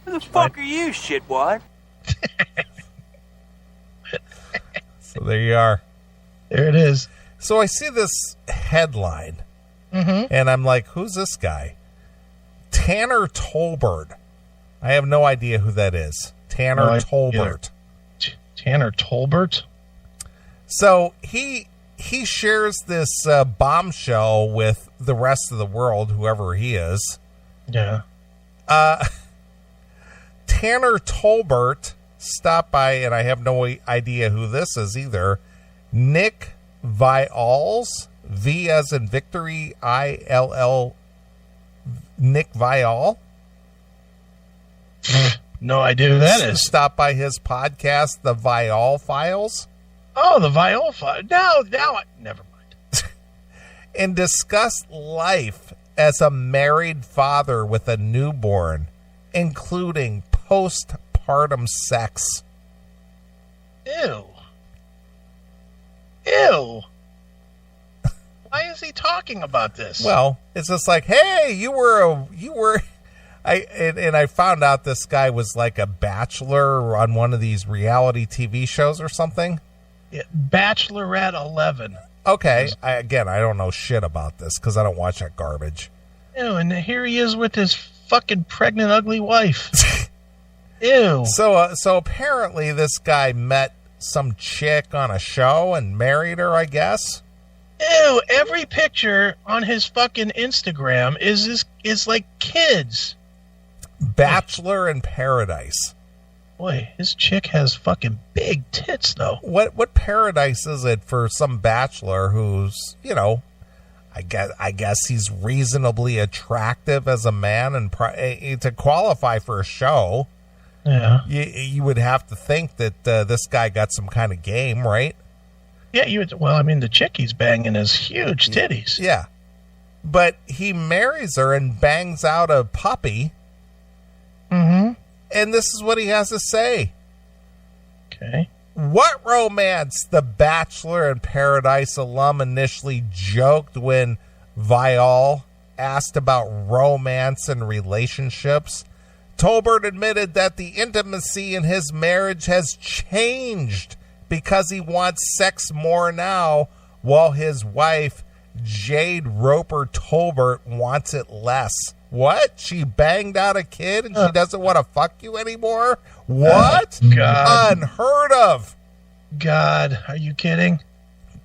the fuck are you, shitwad? So there you are. There it is. So I see this headline, Mm-hmm. and I'm like, who's this guy? Tanner Tolbert. I have no idea who that is. Tanner Tolbert. Tanner Tolbert? So he shares this bombshell with the rest of the world, whoever he is. Yeah. Tanner Tolbert stopped by, and I have no idea who this is either. Nick Viall's, V as in Victory, ILL, Nick Viall. No idea who that is. Stop by his podcast, The Viall Files. Oh, the Viall Files. Never mind. And discuss life as a married father with a newborn, including postpartum sex. Ew. Why is he talking about this? Well, it's just like, hey, I found out this guy was like a bachelor on one of these reality TV shows or something. Yeah, Bachelorette 11. Okay, I don't know shit about this because I don't watch that garbage. Ew, and here he is with his fucking pregnant, ugly wife. Ew. So apparently this guy met some chick on a show and married her, I guess. Ew, every picture on his fucking Instagram is like kids. Bachelor in Paradise. Boy, his chick has fucking big tits, though. What paradise is it for some bachelor who's, I guess he's reasonably attractive as a man, and to qualify for a show, yeah, you would have to think that this guy got some kind of game, right? Yeah, the chick he's banging has huge titties. Yeah, but he marries her and bangs out a puppy. Mm-hmm. And this is what he has to say. Okay. What romance? The Bachelor in Paradise alum initially joked when Viall asked about romance and relationships. Tolbert admitted that the intimacy in his marriage has changed because he wants sex more now, while his wife, Jade Roper Tolbert, wants it less. What? She banged out a kid and she doesn't want to fuck you anymore? What? God. Unheard of. God, are you kidding?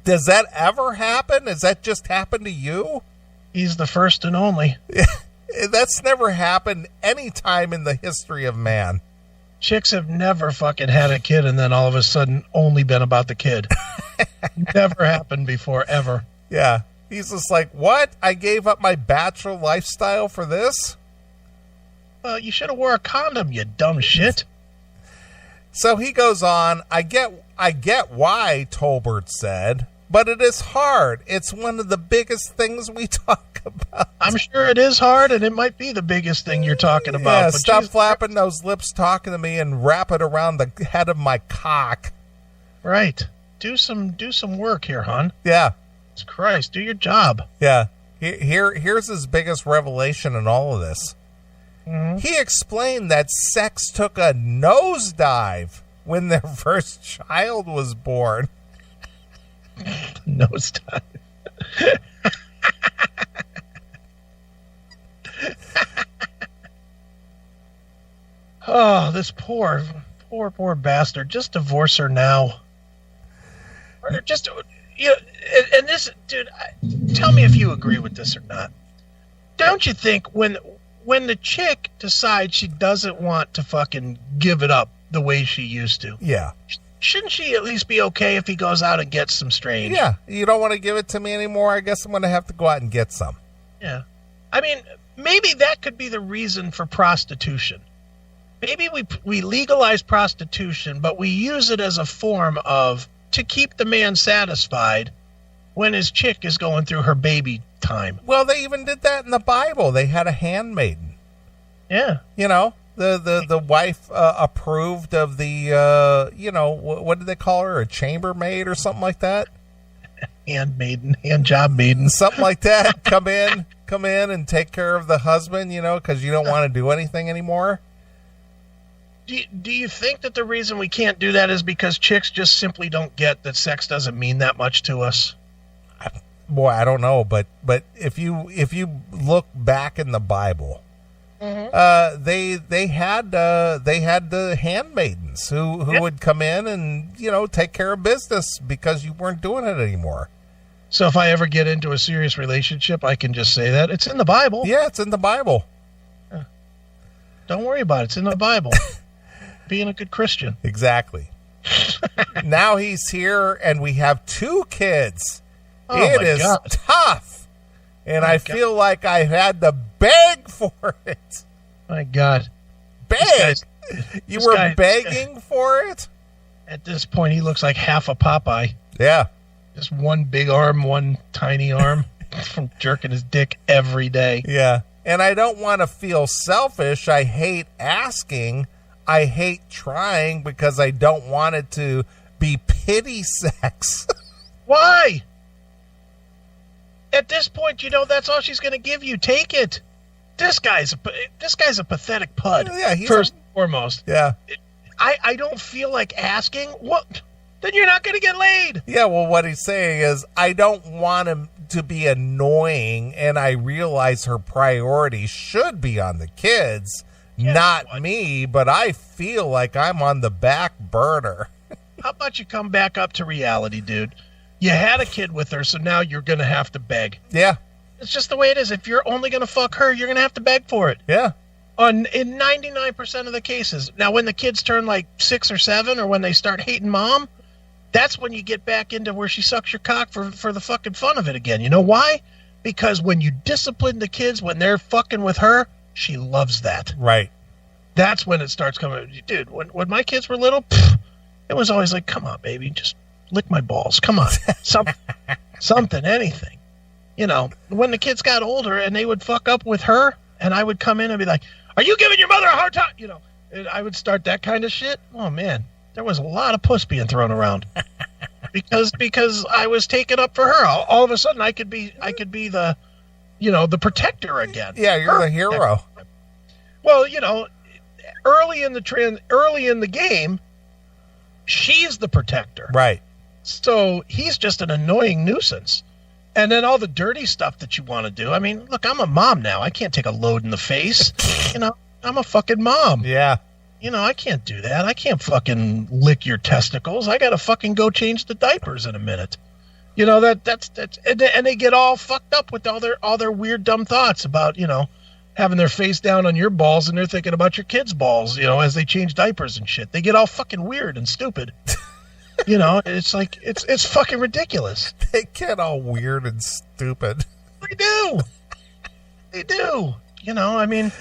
Does that ever happen? Has that just happened to you? He's the first and only. That's never happened any time in the history of man. Chicks have never fucking had a kid and then all of a sudden only been about the kid. Never happened before, ever. Yeah. He's just like, what? I gave up my bachelor lifestyle for this? Well, you should have wore a condom, you dumb shit. So he goes on, I get why, Tolbert said, but it is hard. It's one of the biggest things we talk about. I'm sure it is hard, and it might be the biggest thing you're talking about. Yeah, but stop flapping those lips talking to me and wrap it around the head of my cock. Right. Do some work here, hon. Yeah. Christ, do your job. Yeah. Here's his biggest revelation in all of this. Mm-hmm. He explained that sex took a nosedive when their first child was born. Nosedive. Oh, this poor bastard. Just divorce her now. Or just, and this, dude, tell me if you agree with this or not. Don't you think when the chick decides she doesn't want to fucking give it up the way she used to? Yeah. Shouldn't she at least be okay if he goes out and gets some strange? Yeah. You don't want to give it to me anymore? I guess I'm going to have to go out and get some. Yeah. I mean, maybe that could be the reason for prostitution. Maybe we legalize prostitution, but we use it as a form to keep the man satisfied when his chick is going through her baby time. Well, they even did that in the Bible. They had a handmaiden. Yeah. You know, the wife approved of the, what did they call her? A chambermaid or something like that? Handmaiden, hand job maiden. Something like that. Come in and take care of the husband, because you don't want to do anything anymore. Do you think that the reason we can't do that is because chicks just simply don't get that sex doesn't mean that much to us? Boy, I don't know, but if you look back in the Bible, they had the handmaidens who would come in and take care of business because you weren't doing it anymore. So if I ever get into a serious relationship, I can just say that it's in the Bible. Yeah, it's in the Bible. Don't worry about it. It's in the Bible. Being a good Christian. Exactly. Now he's here and we have 2 kids. Oh, it is God. tough. And I feel like I had to beg for it. My God. Beg? You were begging for it? At this point, he looks like half a Popeye. Yeah. Just one big arm, one tiny arm from jerking his dick every day. Yeah. And I don't want to feel selfish. I hate asking. I hate trying because I don't want it to be pity sex. Why? At this point, that's all she's going to give you. Take it. This guy's a pathetic pud. Yeah, first and foremost. Yeah. I don't feel like asking. What? Then you're not going to get laid. Yeah, well, what he's saying is, I don't want him to be annoying, and I realize her priority should be on the kids, not me, but I feel like I'm on the back burner. How about you come back up to reality, dude? You had a kid with her, so now you're going to have to beg. Yeah. It's just the way it is. If you're only going to fuck her, you're going to have to beg for it. Yeah. In 99% of the cases. Now, when the kids turn like 6 or 7, or when they start hating mom, that's when you get back into where she sucks your cock for the fucking fun of it again. You know why? Because when you discipline the kids when they're fucking with her, she loves that. Right. That's when it starts coming. Dude, when my kids were little, it was always like, come on, baby, just lick my balls. Come on. Something, anything. When the kids got older and they would fuck up with her, and I would come in and be like, are you giving your mother a hard time? And I would start that kind of shit. Oh, man. There was a lot of puss being thrown around because I was taken up for her. All of a sudden, I could be the, the protector again. Yeah, you're the hero. Well, early in the game, she's the protector. Right. So he's just an annoying nuisance. And then all the dirty stuff that you want to do. I mean, look, I'm a mom now. I can't take a load in the face. I'm a fucking mom. Yeah. I can't do that. I can't fucking lick your testicles. I got to fucking go change the diapers in a minute. That's and they get all fucked up with all their weird dumb thoughts about, having their face down on your balls, and they're thinking about your kids' balls, as they change diapers and shit. They get all fucking weird and stupid. It's like it's fucking ridiculous. They get all weird and stupid. They do. I mean,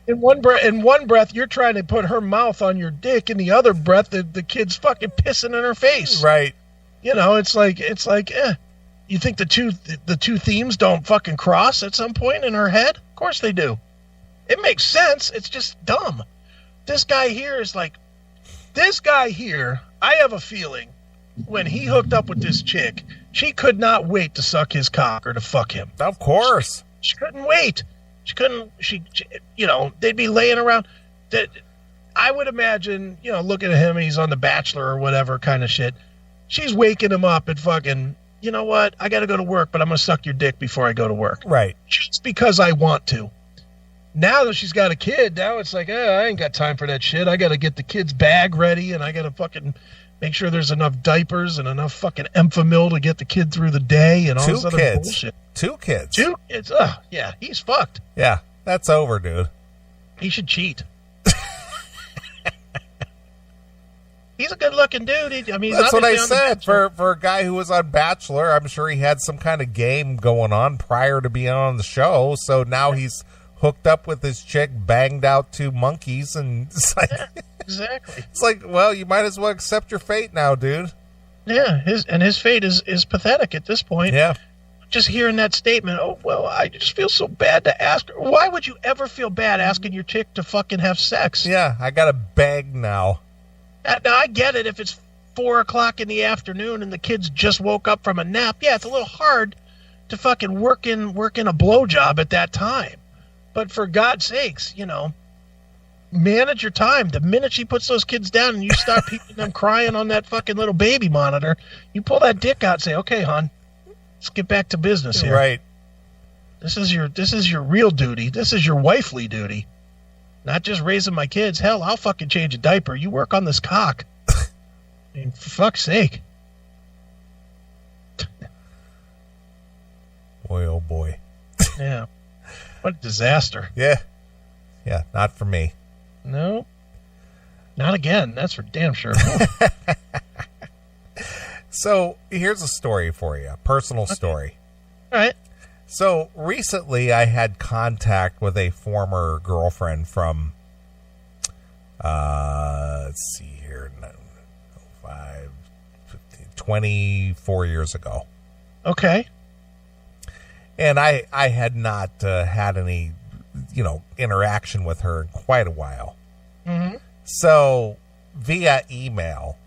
in one breath, you're trying to put her mouth on your dick. In the other breath, the kid's fucking pissing in her face. Right. It's like, You think the two themes don't fucking cross at some point in her head? Of course they do. It makes sense. It's just dumb. This guy here, I have a feeling when he hooked up with this chick, she could not wait to suck his cock or to fuck him. Of course. She couldn't wait. They'd be laying around. I would imagine, looking at him, and he's on The Bachelor or whatever kind of shit. She's waking him up and fucking, you know what? I got to go to work, but I'm going to suck your dick before I go to work. Right. Just because I want to. Now that she's got a kid, now it's like, I ain't got time for that shit. I got to get the kid's bag ready, and I got to fucking make sure there's enough diapers and enough fucking Enfamil to get the kid through the day and all this other bullshit. 2 kids. 2 kids. Yeah, he's fucked. Yeah, that's over, dude. He should cheat. He's a good-looking dude. That's what I said. For a guy who was on Bachelor, I'm sure he had some kind of game going on prior to being on the show. So now he's hooked up with this chick, banged out 2 monkeys, and it's like, exactly. It's like, well, you might as well accept your fate now, dude. Yeah, his fate is pathetic at this point. Yeah. Just hearing that statement, oh, well, I just feel so bad to ask her. Why would you ever feel bad asking your chick to fucking have sex? Yeah, I got to beg now. Now, I get it if it's 4 o'clock in the afternoon and the kids just woke up from a nap. Yeah, it's a little hard to fucking work in a blowjob at that time. But for God's sakes, manage your time. The minute she puts those kids down and you start peeping them crying on that fucking little baby monitor, you pull that dick out and say, okay, hon, let's get back to business here. Right. This is your real duty. This is your wifely duty. Not just raising my kids. Hell, I'll fucking change a diaper. You work on this cock. I mean, for fuck's sake. Boy, oh boy. Yeah. What a disaster. Yeah. Yeah, not for me. No. Not again. That's for damn sure. So, here's a story for you. A personal story. All right. So, recently I had contact with a former girlfriend from, let's see here, 24 years ago. Okay. And I had not had any, interaction with her in quite a while. Mm-hmm. So, via email,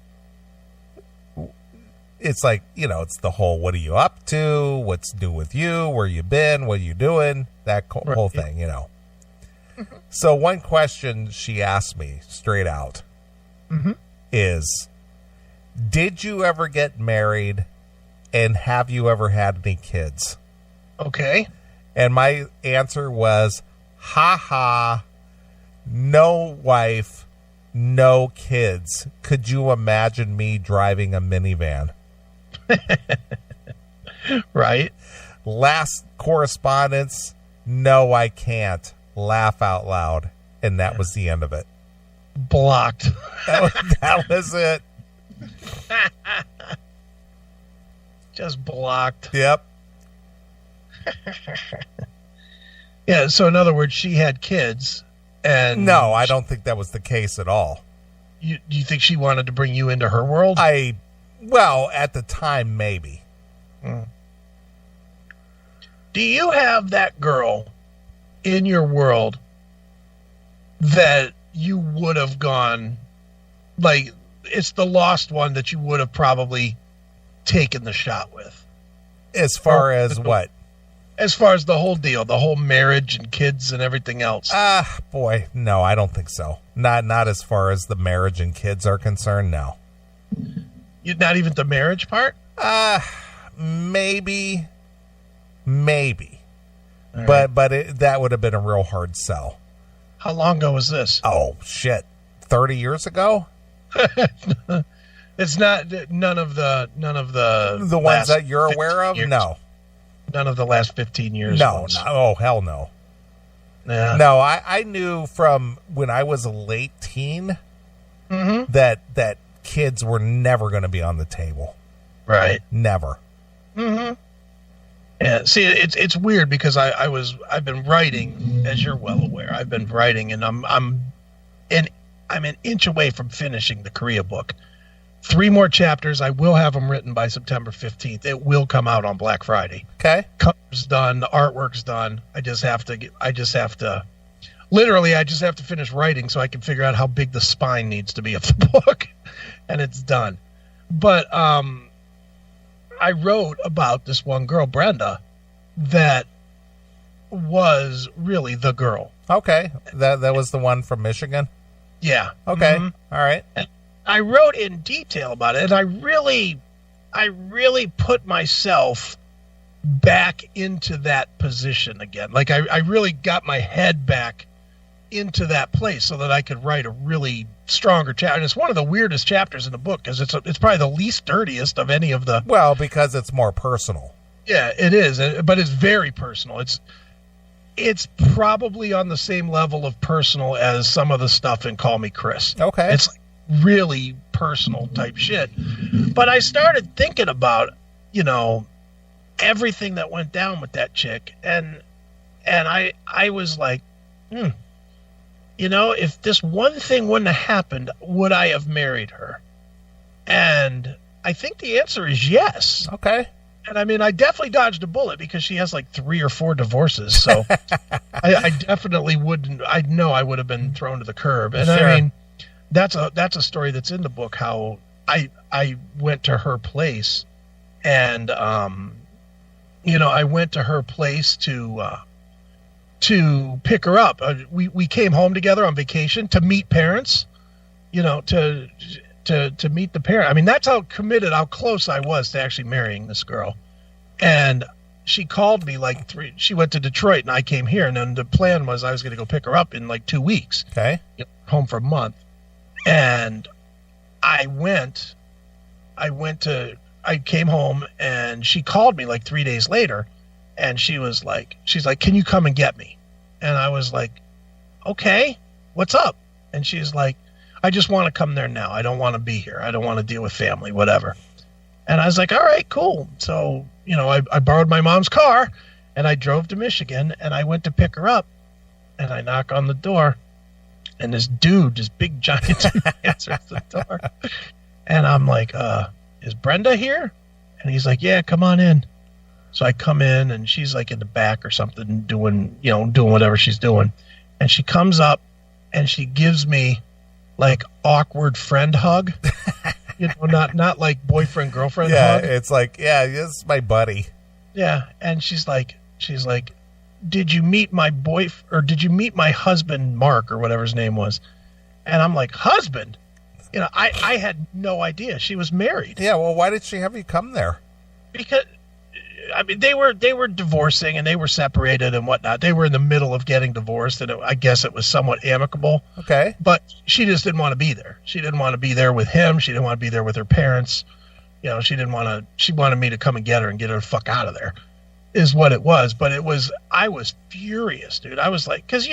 it's like, it's the whole, what are you up to? What's new with you? Where you been? What are you doing? That whole thing, Mm-hmm. So one question she asked me straight out is, did you ever get married and have you ever had any kids? Okay. And my answer was, no wife, no kids. Could you imagine me driving a minivan? Right. Last correspondence, no, I can't. Laugh out loud. And that was the end of it. Blocked. That was it. Just blocked. Yep. Yeah, so in other words, she had kids. And no, I don't think that was the case at all. Do you think she wanted to bring you into her world? Well, at the time, maybe. Do you have that girl in your world that you would have gone, like, it's the lost one that you would have probably taken the shot with? As far as what? As far as the whole deal, the whole marriage and kids and everything else. Boy, no, I don't think so. Not as far as the marriage and kids are concerned, no. Not even the marriage part? Maybe. All But right. that would have been a real hard sell. How long ago was this? Oh, shit. 30 years ago? It's not none of the ones that you're aware of? Years. No. None of the last 15 years. No. Oh, hell no. Yeah. No, I knew from when I was a late teen that kids were never going to be on the table. Right. Never. Mm-hmm. Yeah. See, it's weird because I've been writing, as you're well aware. I've been writing, and I'm an inch away from finishing the Korea book. 3 more chapters. I will have them written by September 15th. It will come out on Black Friday. Okay. Cover's done. The artwork's done. I just have to finish writing so I can figure out how big the spine needs to be of the book, and it's done. But I wrote about this one girl, Brenda, that was really the girl. Okay. That was the one from Michigan? Yeah. Okay. All right. And I wrote in detail about it, and I really put myself back into that position again. Like I really got my head back into that place so that I could write a really stronger chapter. And it's one of the weirdest chapters in the book because it's probably the least dirtiest of any of the. Well, because it's more personal. Yeah, it is, but it's very personal. It's probably on the same level of personal as some of the stuff in Call Me Chris. Okay. It's like really personal type shit. But I started thinking about, everything that went down with that chick. And I was like, if this one thing wouldn't have happened, would I have married her? And I think the answer is yes. Okay. And I mean, I definitely dodged a bullet because she has like 3 or 4 divorces. So I definitely wouldn't. I know I would have been thrown to the curb. And sure. I mean, that's a story that's in the book. How I went to her place, and I went to her place to pick her up. We came home together on vacation to meet parents. To meet the parent. I mean, that's how committed, how close I was to actually marrying this girl. And she called me she went to Detroit and I came here. And then the plan was I was going to go pick her up in like 2 weeks. Okay. Home for a month. And I came home and she called me like 3 days later. And she's like, can you come and get me? And I was like, okay, what's up? And she's like, I just want to come there now. I don't want to be here. I don't want to deal with family, whatever. And I was like, all right, cool. So, I borrowed my mom's car and I drove to Michigan and I went to pick her up and I knock on the door and this big giant dude answers the door. And I'm like, is Brenda here? And he's like, yeah, come on in. So I come in and she's like in the back or something doing whatever she's doing. And she comes up and she gives me like awkward friend hug, not like boyfriend girlfriend hug. Yeah, it's like, yeah, this is my buddy. Yeah, and she's like, did you meet my did you meet my husband Mark or whatever his name was? And I'm like, husband? I had no idea she was married. Yeah, well, why did she have you come there? Because I mean, they were divorcing and they were separated and whatnot. They were in the middle of getting divorced, and I guess it was somewhat amicable. Okay. But she just didn't want to be there. She didn't want to be there with him. She didn't want to be there with her parents. She wanted me to come and get her the fuck out of there, is what it was. But I was furious, dude. I was like, because,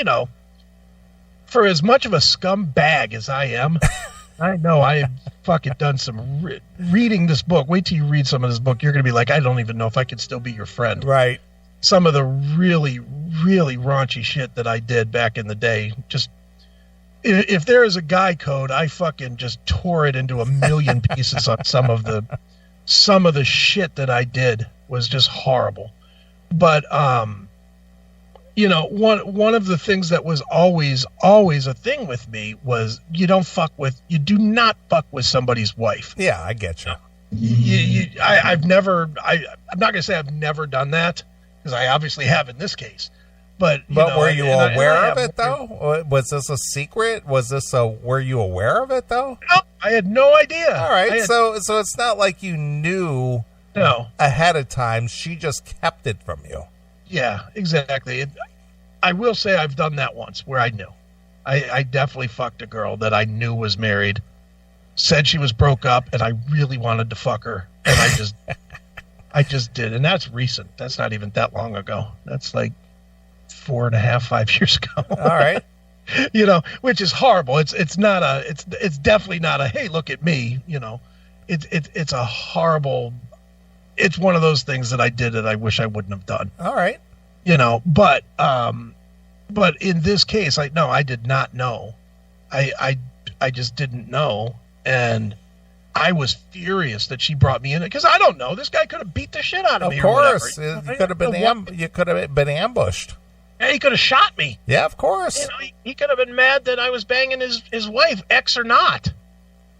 for as much of a scumbag as I am, I know I have fucking done some reading this book. Wait till you read some of this book. You're going to be like, I don't even know if I can still be your friend. Right. Some of the really, really raunchy shit that I did back in the day. Just, if there is a guy code, I fucking just tore it into a million pieces on some of the shit that I did was just horrible. But, one of the things that was always a thing with me was you do not fuck with somebody's wife. Yeah, I get you. I'm not going to say I've never done that because I obviously have in this case. But were you aware of it though? Was this a secret? Were you aware of it though? No, I had no idea. All right, so it's not like you knew ahead of time. She just kept it from you. Yeah, exactly. I will say I've done that once where I knew. I definitely fucked a girl that I knew was married, said she was broke up, and I really wanted to fuck her. And I just did. And that's recent. That's not even that long ago. That's like 4.5, 5 years ago. All right. Which is horrible. It's definitely not a, hey, look at me. It's a horrible, it's one of those things that I did that I wish I wouldn't have done. All right. But in this case, I did not know. I just didn't know. And I was furious that she brought me in because I don't know. This guy could have beat the shit out of me. Of course. You could have been ambushed. Yeah, he could have shot me. Yeah, of course. He could have been mad that I was banging his wife, ex or not.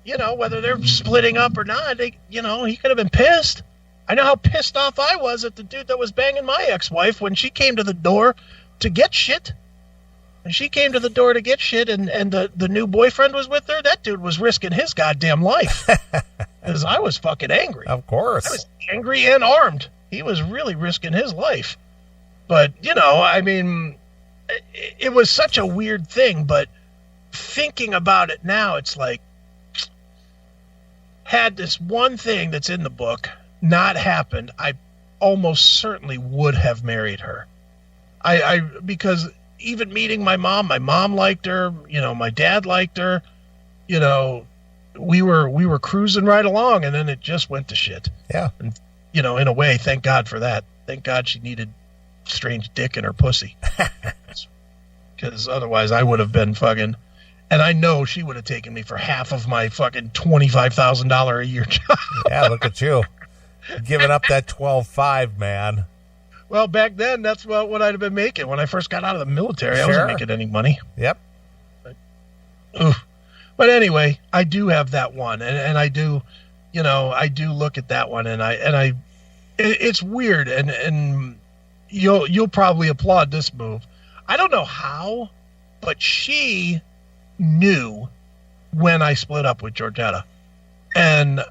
Whether they're splitting up or not, he could have been pissed. I know how pissed off I was at the dude that was banging my ex-wife when she came to the door to get shit. And she came to the door to get shit, and the new boyfriend was with her. That dude was risking his goddamn life. Because I was fucking angry. Of course. I was angry and armed. He was really risking his life. But, it was such a weird thing. But thinking about it now, it's like, had this one thing that's in the book not happened, I almost certainly would have married her. Because even meeting my mom liked her, my dad liked her, we were cruising right along, and then it just went to shit. Yeah. And, in a way, thank God for that. Thank God she needed strange dick in her pussy. Because otherwise I would have been fucking, and I know she would have taken me for half of my fucking $25,000 a year job. Yeah, look at you. Giving up that 12.5, man. Well, back then, that's what I'd have been making. When I first got out of the military, Sure. I wasn't making any money. Yep. But anyway, I do have that one, and I do, I do look at that one, and it's weird, and you'll probably applaud this move. I don't know how, but she knew when I split up with Georgetta, and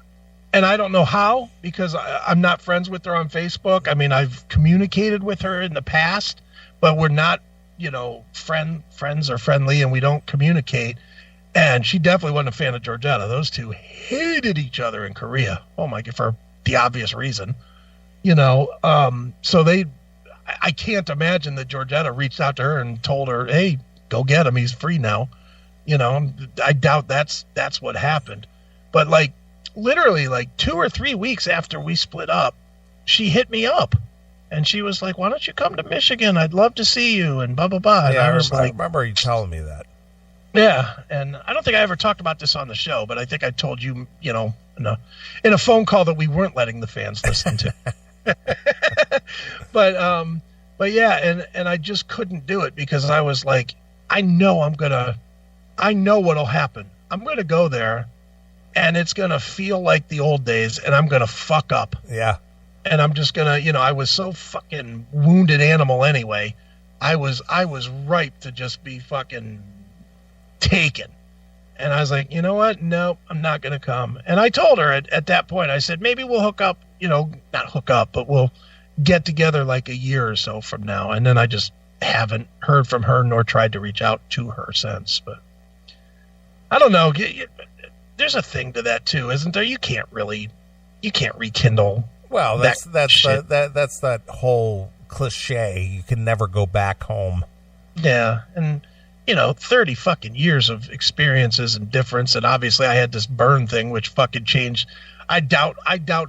I don't know how, because I'm not friends with her on Facebook. I mean, I've communicated with her in the past, but we're not, friends or friendly, and we don't communicate. And she definitely wasn't a fan of Georgetta. Those two hated each other in Korea. Oh my God, for the obvious reason, so I can't imagine that Georgetta reached out to her and told her, "Hey, go get him. He's free now." I doubt that's what happened. But literally 2 or 3 weeks after we split up, she hit me up, and she was like, "Why don't you come to Michigan? I'd love to see you," and blah blah blah. And yeah, I remember you telling me that. Yeah, and I don't think I ever talked about this on the show, but I think I told you, in a phone call that we weren't letting the fans listen to. But yeah, and I just couldn't do it because I was like, I know what'll happen. I'm gonna go there, and it's gonna feel like the old days, and I'm gonna fuck up. Yeah. And I'm just gonna, I was so fucking wounded animal anyway. I was ripe to just be fucking taken. And I was like, you know what? No, I'm not going to come. And I told her at that point, I said, maybe we'll hook up, not hook up, but we'll get together a year or so from now. And then I just haven't heard from her nor tried to reach out to her since. But I don't know. There's a thing to that too, isn't there? You can't rekindle. Well, that's that whole cliche. You can never go back home. Yeah. And 30 fucking years of experiences and difference. And obviously I had this burn thing, which fucking changed. I doubt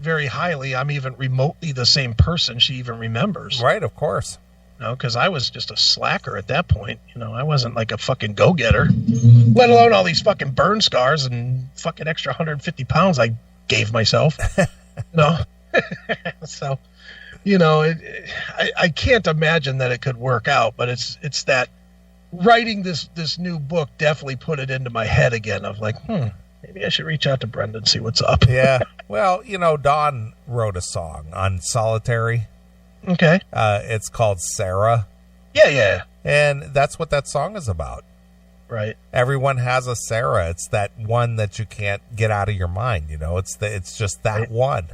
very highly I'm even remotely the same person she even remembers. Right. Of course. Because I was just a slacker at that point. I wasn't like a fucking go-getter, let alone all these fucking burn scars and fucking extra 150 pounds I gave myself. So, I can't imagine that it could work out, but it's that, writing this new book definitely put it into my head again of maybe I should reach out to Brenda and see what's up. Yeah. Well, Dawn wrote a song on Solitary. Okay. It's called Sarah. Yeah. And that's what that song is about. Right. Everyone has a Sarah. It's that one that you can't get out of your mind. It's just that one.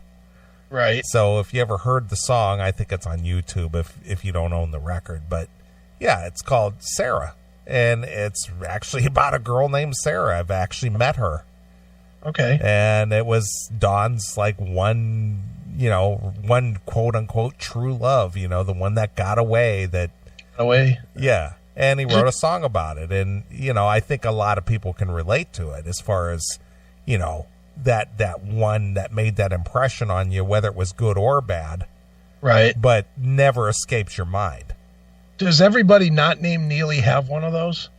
Right. So if you ever heard the song, I think it's on YouTube if you don't own the record, but yeah, it's called Sarah, and it's actually about a girl named Sarah. I've actually met her. Okay. And it was Dawn's one quote unquote true love, the one that got away. Yeah. And he wrote a song about it. And, I think a lot of people can relate to it as far as, that one that made that impression on you, whether it was good or bad. Right. But never escapes your mind. Does everybody not named Neeley have one of those?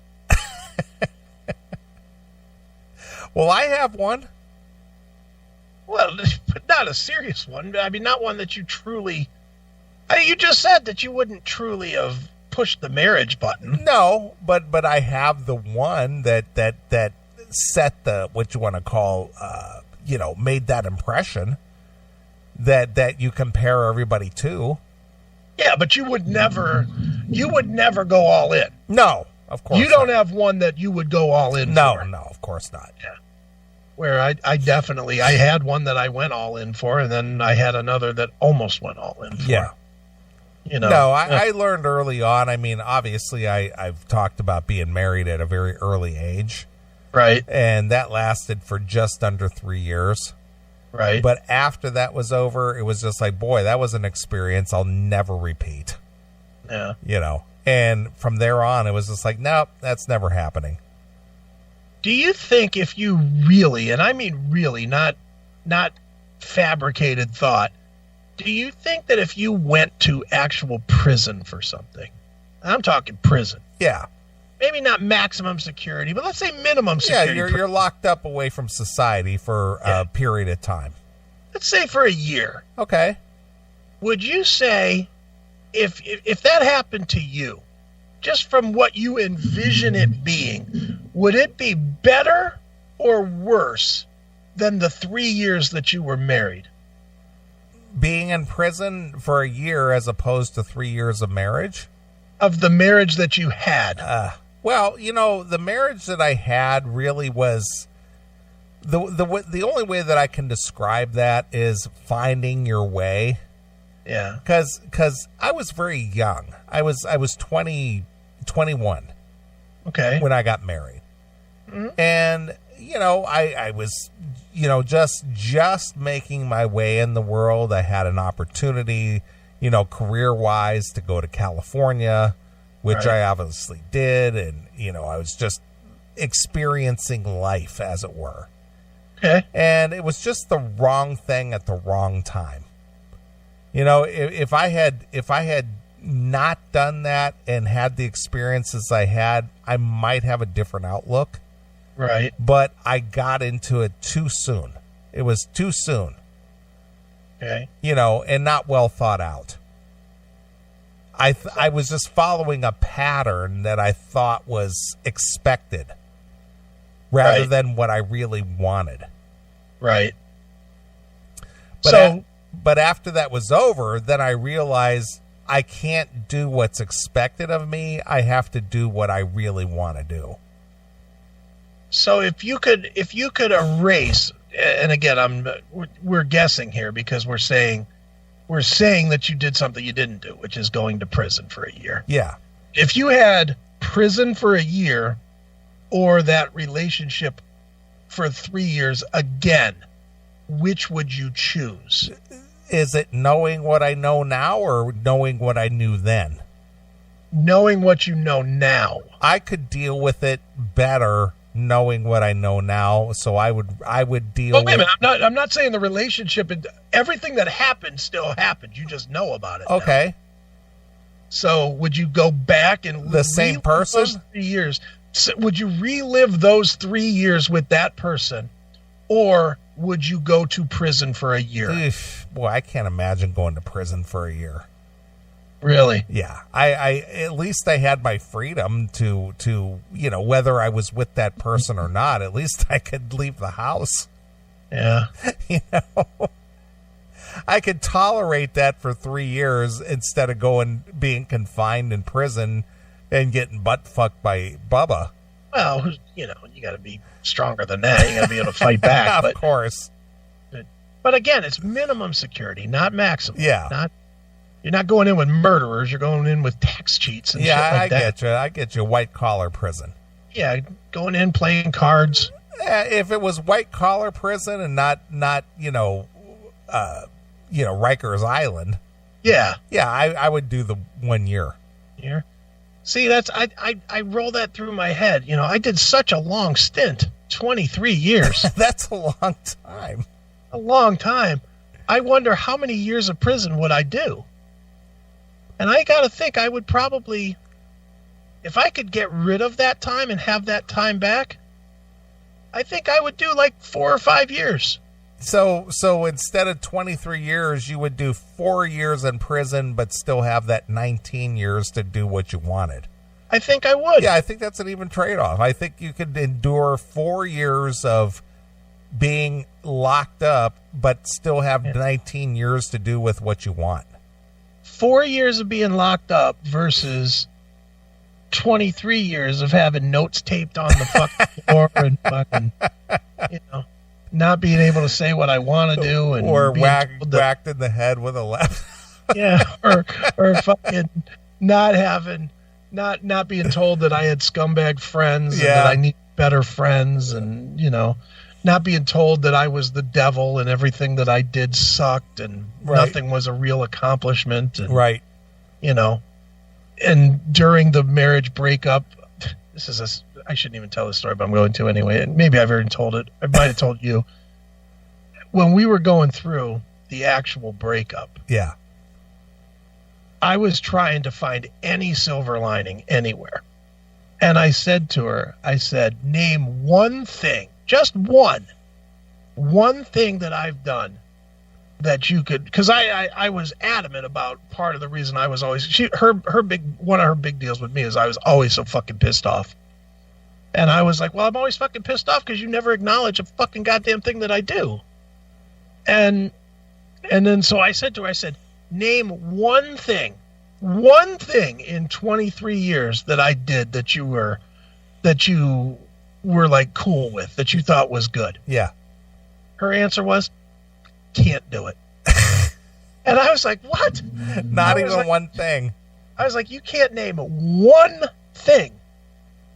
Well, I have one. Well, but not a serious one. I mean, not one that you truly... you just said that you wouldn't truly have pushed the marriage button. No, but I have the one that set the, what you want to call, made that impression that you compare everybody to. Yeah, but you would never go all in. No, of course you don't have one that you would go all in for. No, of course not. Yeah. Where I definitely, I had one that I went all in for, and then I had another that almost went all in for. Yeah. No, I learned early on. I mean, obviously, I've talked about being married at a very early age. Right. And that lasted for just under 3 years. Right. But after that was over, it was just like, boy, that was an experience I'll never repeat. Yeah. And from there on, it was just like, nope, that's never happening. Do you think if you really, and I mean really, not fabricated thought, do you think that if you went to actual prison for something, I'm talking prison. Yeah. Maybe not maximum security, but let's say minimum security. Yeah, you're locked up away from society for a period of time. Let's say for a year. Okay. Would you say, if that happened to you, just from what you envision it being, would it be better or worse than the 3 years that you were married? Being in prison for a year as opposed to 3 years of marriage? Of the marriage that you had. Well, the marriage that I had really was the only way that I can describe that is finding your way. Yeah. Because I was very young. I was 21. Okay. When I got married. Mm-hmm. And I was just making my way in the world. I had an opportunity, career-wise, to go to California, which I obviously did. And, I was just experiencing life, as it were. Okay. And it was just the wrong thing at the wrong time. If I had not done that and had the experiences I had, I might have a different outlook. Right. But I got into it too soon. It was too soon. Okay. And not well thought out. I was just following a pattern that I thought was expected rather than what I really wanted. Right. But after that was over, then I realized I can't do what's expected of me. I have to do what I really want to do. So if you could erase, and again, we're guessing here because we're saying that you did something you didn't do, which is going to prison for a year. Yeah. If you had prison for a year or that relationship for 3 years again, which would you choose? Is it knowing what I know now or knowing what I knew then? Knowing what you know now. I could deal with it better knowing what I know now, so I would deal with... Wait a minute, I'm not saying the relationship, everything that happened still happened. You just know about it. Okay. Now. So would you go back and... The same person? Those 3 years. So would you relive those 3 years with that person? Or would you go to prison for a year? Boy, I can't imagine going to prison for a year. Really? Yeah. I at least I had my freedom to whether I was with that person or not, at least I could leave the house. Yeah. I could tolerate that for 3 years instead of being confined in prison and getting butt fucked by Bubba. Well, you got to be stronger than that. You got to be able to fight back. Of course. But again, it's minimum security, not maximum. Yeah. You're not going in with murderers. You're going in with tax cheats and shit like that. I get you. White collar prison. Yeah, going in playing cards. If it was white collar prison and not Rikers Island. Yeah. Yeah, I would do the 1 year. Year. See, that's I roll that through my head. I did such a long stint, 23 years. That's a long time. A long time. I wonder how many years of prison would I do? And I got to think I would probably, if I could get rid of that time and have that time back, I think I would do like 4 or 5 years. So instead of 23 years, you would do 4 years in prison, but still have that 19 years to do what you wanted. I think I would. Yeah, I think that's an even trade-off. I think you could endure 4 years of being locked up, but still have 19 years to do with what you want. 4 years of being locked up versus 23 years of having notes taped on the fucking floor and fucking, not being able to say what I want to do, and or whacked in the head with a left. Yeah, or fucking not being told that I had scumbag friends and that I need better friends, and not being told that I was the devil and everything that I did sucked and nothing was a real accomplishment. And, and during the marriage breakup, I shouldn't even tell this story, but I'm going to anyway. And maybe I've already told it. I might have told you. When we were going through the actual breakup, I was trying to find any silver lining anywhere. And I said to her, name one thing, just one thing that I've done that you could, because I was adamant about part of the reason I was always, one of her big deals with me is I was always so fucking pissed off. And I was like, well, I'm always fucking pissed off because you never acknowledge a fucking goddamn thing that I do. And then so I said to her, name one thing in 23 years that I did that you were like cool with, that you thought was good. Yeah. Her answer was, can't do it. And I was like, what? Not even one thing. I was like, you can't name one thing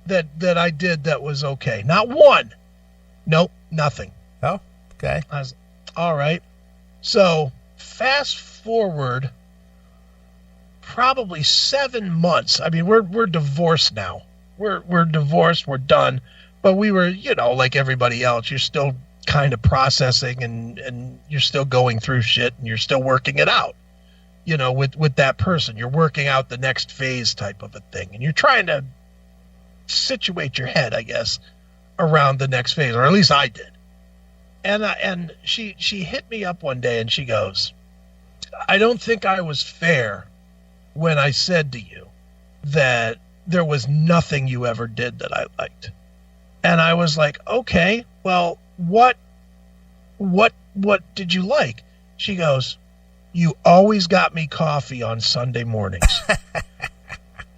that I did that was okay. Not one. Nope, nothing. Oh, okay. I was all right. So fast forward probably 7 months. I mean, we're divorced now. We're divorced. We're done. But we were, like everybody else, you're still kind of processing and you're still going through shit and you're still working it out, with that person. You're working out the next phase type of a thing. And you're trying to situate your head, I guess, around the next phase, or at least I did. And she hit me up one day and she goes, I don't think I was fair when I said to you that there was nothing you ever did that I liked. And I was like, okay, well, what did you like? She goes, you always got me coffee on Sunday mornings. And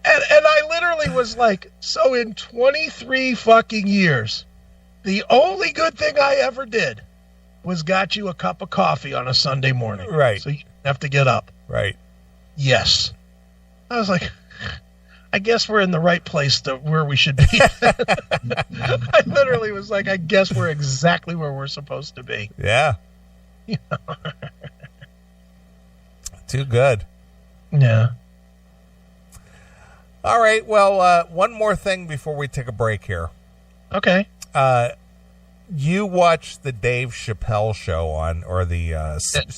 I literally was like, so in 23 fucking years, the only good thing I ever did was got you a cup of coffee on a Sunday morning. Right. So you didn't have to get up. Right. Yes. I was like, I guess we're in the right place where we should be. I literally was like, I guess we're exactly where we're supposed to be. Yeah. Too good. Yeah. All right. Well, one more thing before we take a break here. Okay. You watched the Dave Chappelle show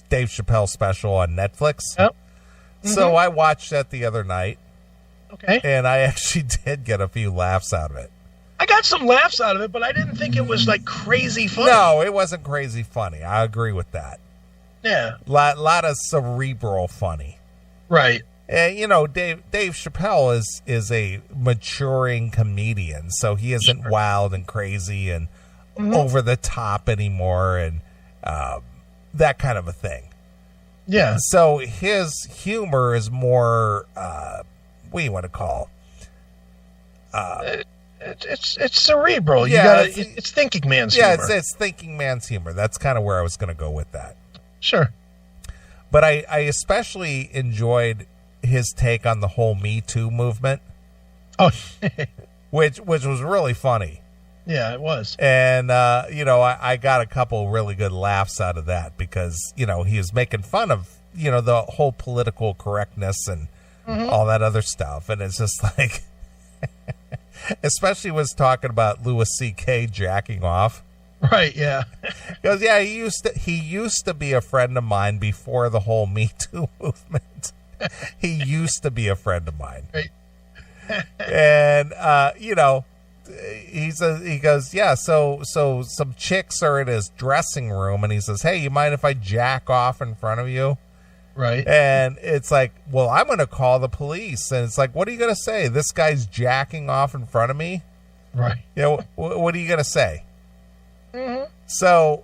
Dave Chappelle special on Netflix. Yep. Mm-hmm. So I watched that the other night. Okay. And I actually did get a few laughs out of it. I got some laughs out of it, but I didn't think it was like crazy funny. No, it wasn't crazy funny. I agree with that. Yeah. Lot of cerebral funny. Right. And, Dave Chappelle is a maturing comedian, so he isn't wild and crazy and over the top anymore and that kind of a thing. Yeah. So his humor is more, what do you want to call? It's cerebral. Yeah, it's thinking man's humor. Yeah, it's thinking man's humor. That's kind of where I was going to go with that. Sure. But I especially enjoyed his take on the whole Me Too movement. Oh, which was really funny. Yeah, it was. And, I got a couple really good laughs out of that because, he was making fun of, the whole political correctness and all that other stuff. And it's just like, especially was talking about Louis C.K. jacking off. Right, yeah. Because, yeah, he used to be a friend of mine before the whole Me Too movement. He used to be a friend of mine. Right. And, he goes, yeah, so some chicks are in his dressing room and he says, hey, you mind if I jack off in front of you? Right. And it's like, well, I'm going to call the police. And it's like, what are you going to say? This guy's jacking off in front of me? Right. What are you going to say? Mm-hmm. So